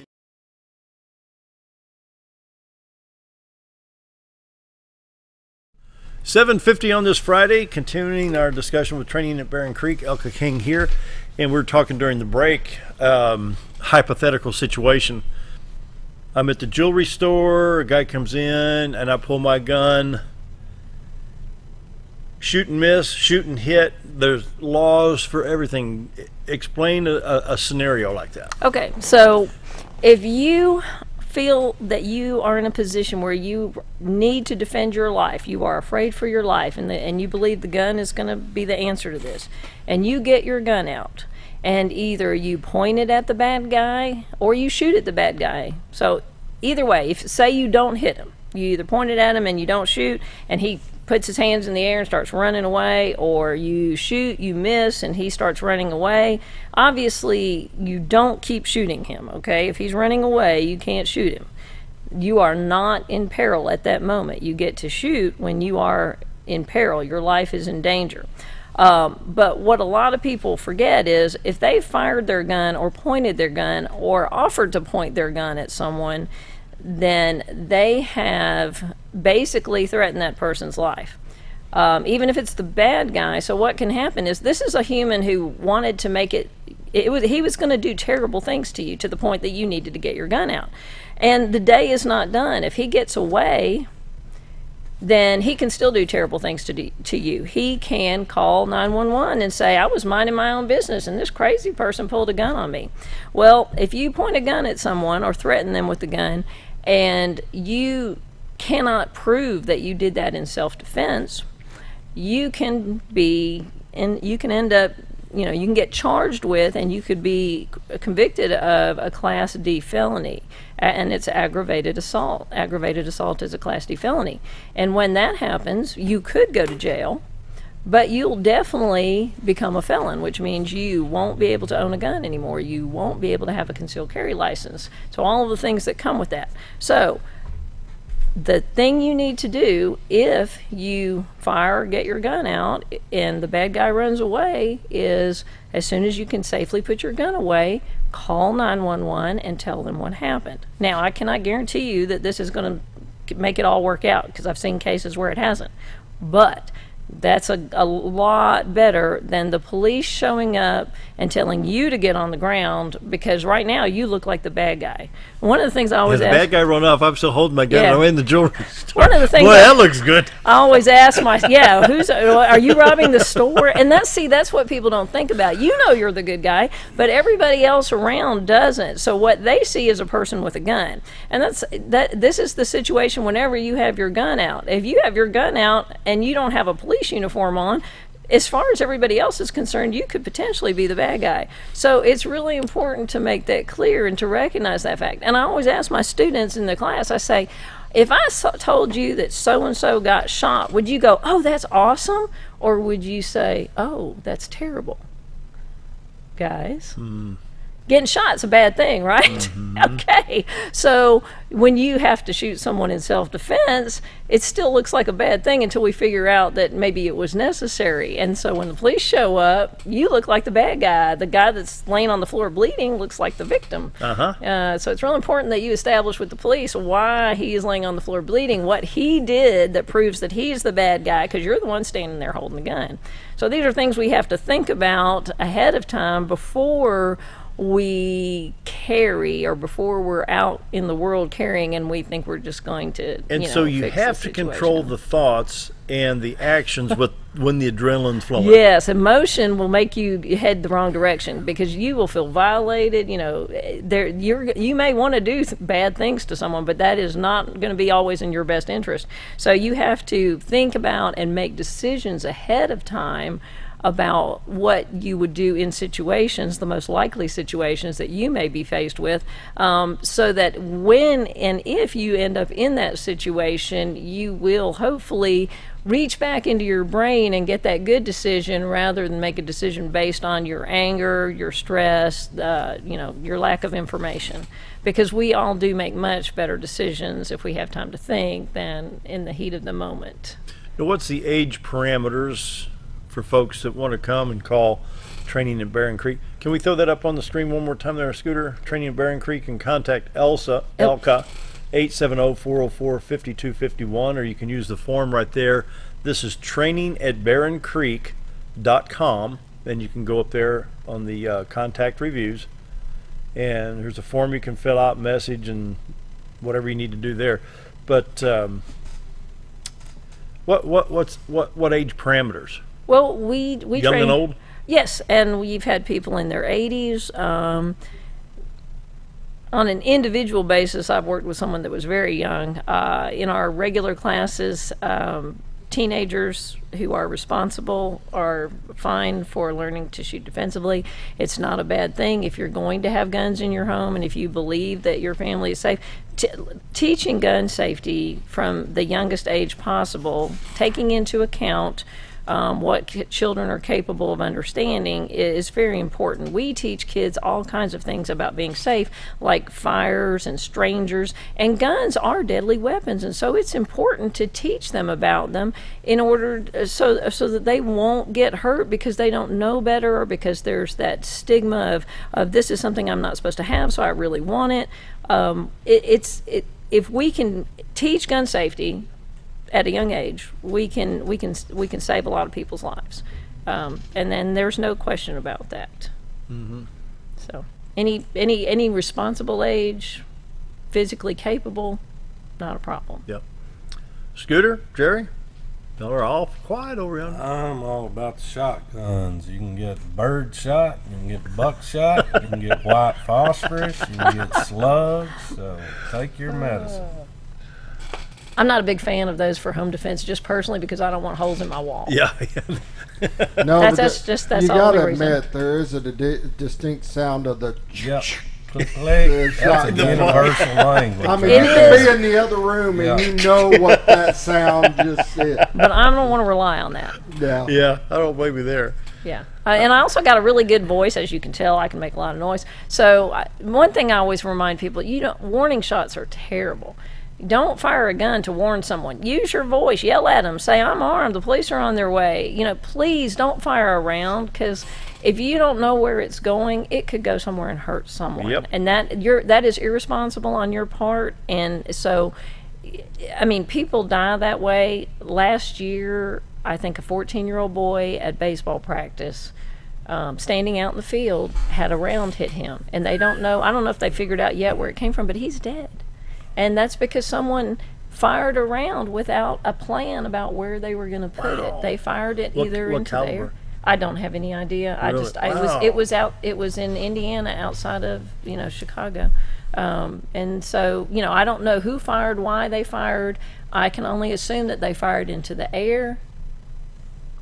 $7.50 on this Friday, continuing our discussion with training at Barren Creek. Elka King here, and we're talking during the break, hypothetical situation. I'm at the jewelry store, a guy comes in, and I pull my gun. Shoot and miss, shoot and hit. There's laws for everything. Explain a scenario like that. Okay, so if you feel that you are in a position where you need to defend your life, you are afraid for your life, and you believe the gun is going to be the answer to this, and you get your gun out, and either you point it at the bad guy or you shoot at the bad guy. So either way, if say you don't hit him, you either point it at him and you don't shoot, and he puts his hands in the air and starts running away, or you shoot, you miss, and he starts running away. Obviously, you don't keep shooting him, okay? If he's running away, you can't shoot him. You are not in peril at that moment. You get to shoot when you are in peril. Your life is in danger. But what a lot of people forget is if they fired their gun or pointed their gun or offered to point their gun at someone, then they have basically threatened that person's life. Even if it's the bad guy. So what can happen is this is a human who wanted to make he was going to do terrible things to you to the point that you needed to get your gun out. And the day is not done. If he gets away, then he can still do terrible things to you. He can call 911 and say, I was minding my own business and this crazy person pulled a gun on me. Well, if you point a gun at someone or threaten them with the gun, and you cannot prove that you did that in self-defense, you can end up, you can get charged with, and you could be convicted of a Class D felony, and it's aggravated assault. Aggravated assault is a Class D felony. And when that happens, you could go to jail, but you'll definitely become a felon, which means you won't be able to own a gun anymore. You won't be able to have a concealed carry license. So all of the things that come with that. So the thing you need to do if you fire, get your gun out, and the bad guy runs away is as soon as you can safely put your gun away, call 911 and tell them what happened. Now, I cannot guarantee you that this is going to make it all work out because I've seen cases where it hasn't. But that's a lot better than the police showing up and telling you to get on the ground, because right now you look like the bad guy. One of the things I always ask... the bad guy run off, I'm still holding my gun, Yeah. I'm in the jewelry store. One of the things Boy, that looks good. I always ask are you robbing the store? And that's what people don't think about. You know you're the good guy, but everybody else around doesn't. So what they see is a person with a gun. And this is the situation whenever you have your gun out. If you have your gun out and you don't have a police uniform on, as far as everybody else is concerned, you could potentially be the bad guy. So it's really important to make that clear and to recognize that fact. And I always ask my students in the class, I say, if I told you that so-and-so got shot, would you go, oh, that's awesome? Or would you say, oh, that's terrible? Guys? Getting shot's a bad thing, right? Okay. So when you have to shoot someone in self-defense, it still looks like a bad thing until we figure out that maybe it was necessary. And so when the police show up, you look like the bad guy. The guy that's laying on the floor bleeding looks like the victim. So it's really important that you establish with the police why he is laying on the floor bleeding, what he did that proves that he's the bad guy, because you're the one standing there holding the gun. So these are things we have to think about ahead of time before we carry, or before we're out in the world carrying, and we think we're just going to. And so you have to control the thoughts and the actions when the adrenaline's flowing. Yes, emotion will make you head the wrong direction because you will feel violated. You may want to do bad things to someone, but that is not going to be always in your best interest. So you have to think about and make decisions ahead of time about what you would do in situations, the most likely situations that you may be faced with, so that when and if you end up in that situation, you will hopefully reach back into your brain and get that good decision rather than make a decision based on your anger, your stress, your lack of information. Because we all do make much better decisions if we have time to think than in the heat of the moment. Now, what's the age parameters for folks that want to come and call training in Barren Creek? Can we throw that up on the screen one more time there, Scooter? Training in Barren Creek, and contact Elka, 870-404-5251, or you can use the form right there. This is training@barrencreek.com, and you can go up there on the contact reviews, and there's a form you can fill out, message, and whatever you need to do there. But what age parameters? Well, we young train, and old? Yes, and we've had people in their 80s. On an individual basis, I've worked with someone that was very young. In our regular classes, teenagers who are responsible are fine for learning to shoot defensively. It's not a bad thing if you're going to have guns in your home and if you believe that your family is safe. Teaching gun safety from the youngest age possible, taking into account what children are capable of understanding, is very important. We teach kids all kinds of things about being safe, like fires and strangers, and guns are deadly weapons, and so it's important to teach them about them in order so that they won't get hurt because they don't know better, or because there's that stigma of this is something I'm not supposed to have, so I really want it. If we can teach gun safety at a young age, we can save a lot of people's lives, and then there's no question about that. Mm-hmm. So any responsible age, physically capable, not a problem. Yep. Scooter, Jerry, y'all are all quiet over here. I'm all about the shotguns. You can get bird shot, you can get buckshot, you can get white phosphorus, you can get slugs. So take your medicine. I'm not a big fan of those for home defense, just personally because I don't want holes in my wall. Yeah. No, that's you all gotta the reason. admit there is a distinct sound of the. Yep. That's a universal language. I mean, you can be in the other room and you know what that sound just is. But I don't want to rely on that. Yeah. Yeah, I don't blame you there. Yeah, and I also got a really good voice, as you can tell. I can make a lot of noise. So one thing I always remind people: warning shots are terrible. Don't fire a gun to warn someone. Use your voice. Yell at them. Say, I'm armed. The police are on their way. Please don't fire around, because if you don't know where it's going, it could go somewhere and hurt someone. Yep. And that is irresponsible on your part. And so, people die that way. Last year, I think a 14-year-old boy at baseball practice, standing out in the field, had a round hit him. And I don't know if they figured out yet where it came from, but he's dead. And that's because someone fired a round without a plan about where they were going to put it. They fired it either into the air. I don't have any idea. Really? It was in Indiana, outside of Chicago, and so I don't know who fired, why they fired. I can only assume that they fired into the air,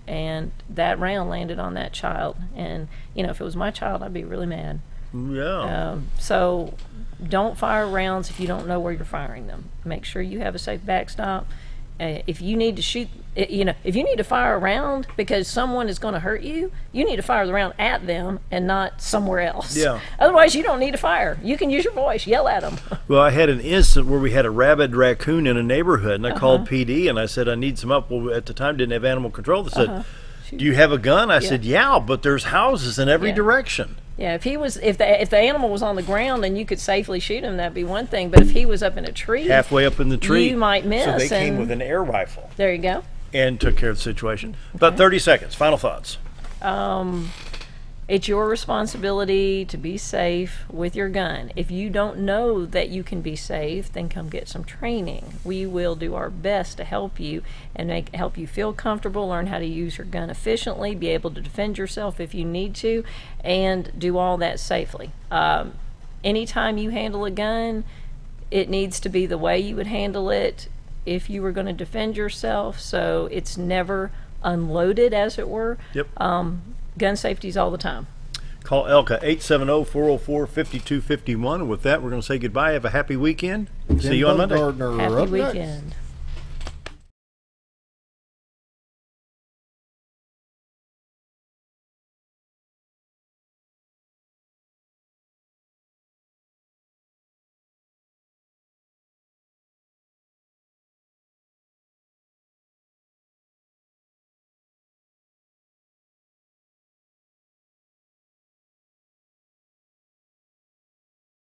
and that round landed on that child. And if it was my child, I'd be really mad. Yeah. So don't fire rounds if you don't know where you're firing them. Make sure you have a safe backstop. If you need to shoot, if you need to fire a round because someone is going to hurt you, you need to fire the round at them and not somewhere else. Yeah. Otherwise, you don't need to fire. You can use your voice, yell at them. Well, I had an incident where we had a rabid raccoon in a neighborhood, and I called PD, and I said, I need some help. Well, at the time, didn't have animal control. They said, do you have a gun? I said, yeah, but there's houses in every direction. Yeah, if the animal was on the ground and you could safely shoot him, that'd be one thing. But if he was up in a tree, halfway up in the tree, you might miss. So they came with an air rifle. There you go. And took care of the situation. About 30 seconds. Final thoughts. It's your responsibility to be safe with your gun. If you don't know that you can be safe, then come get some training. We will do our best to help you and help you feel comfortable, learn how to use your gun efficiently, be able to defend yourself if you need to, and do all that safely. Anytime you handle a gun, it needs to be the way you would handle it if you were going to defend yourself, so it's never unloaded, as it were. Yep. Gun safeties all the time. Call Elka 870-404-5251. And with that, we're going to say goodbye. Have a happy weekend. See you on Monday. Gardner Happy up next. weekend.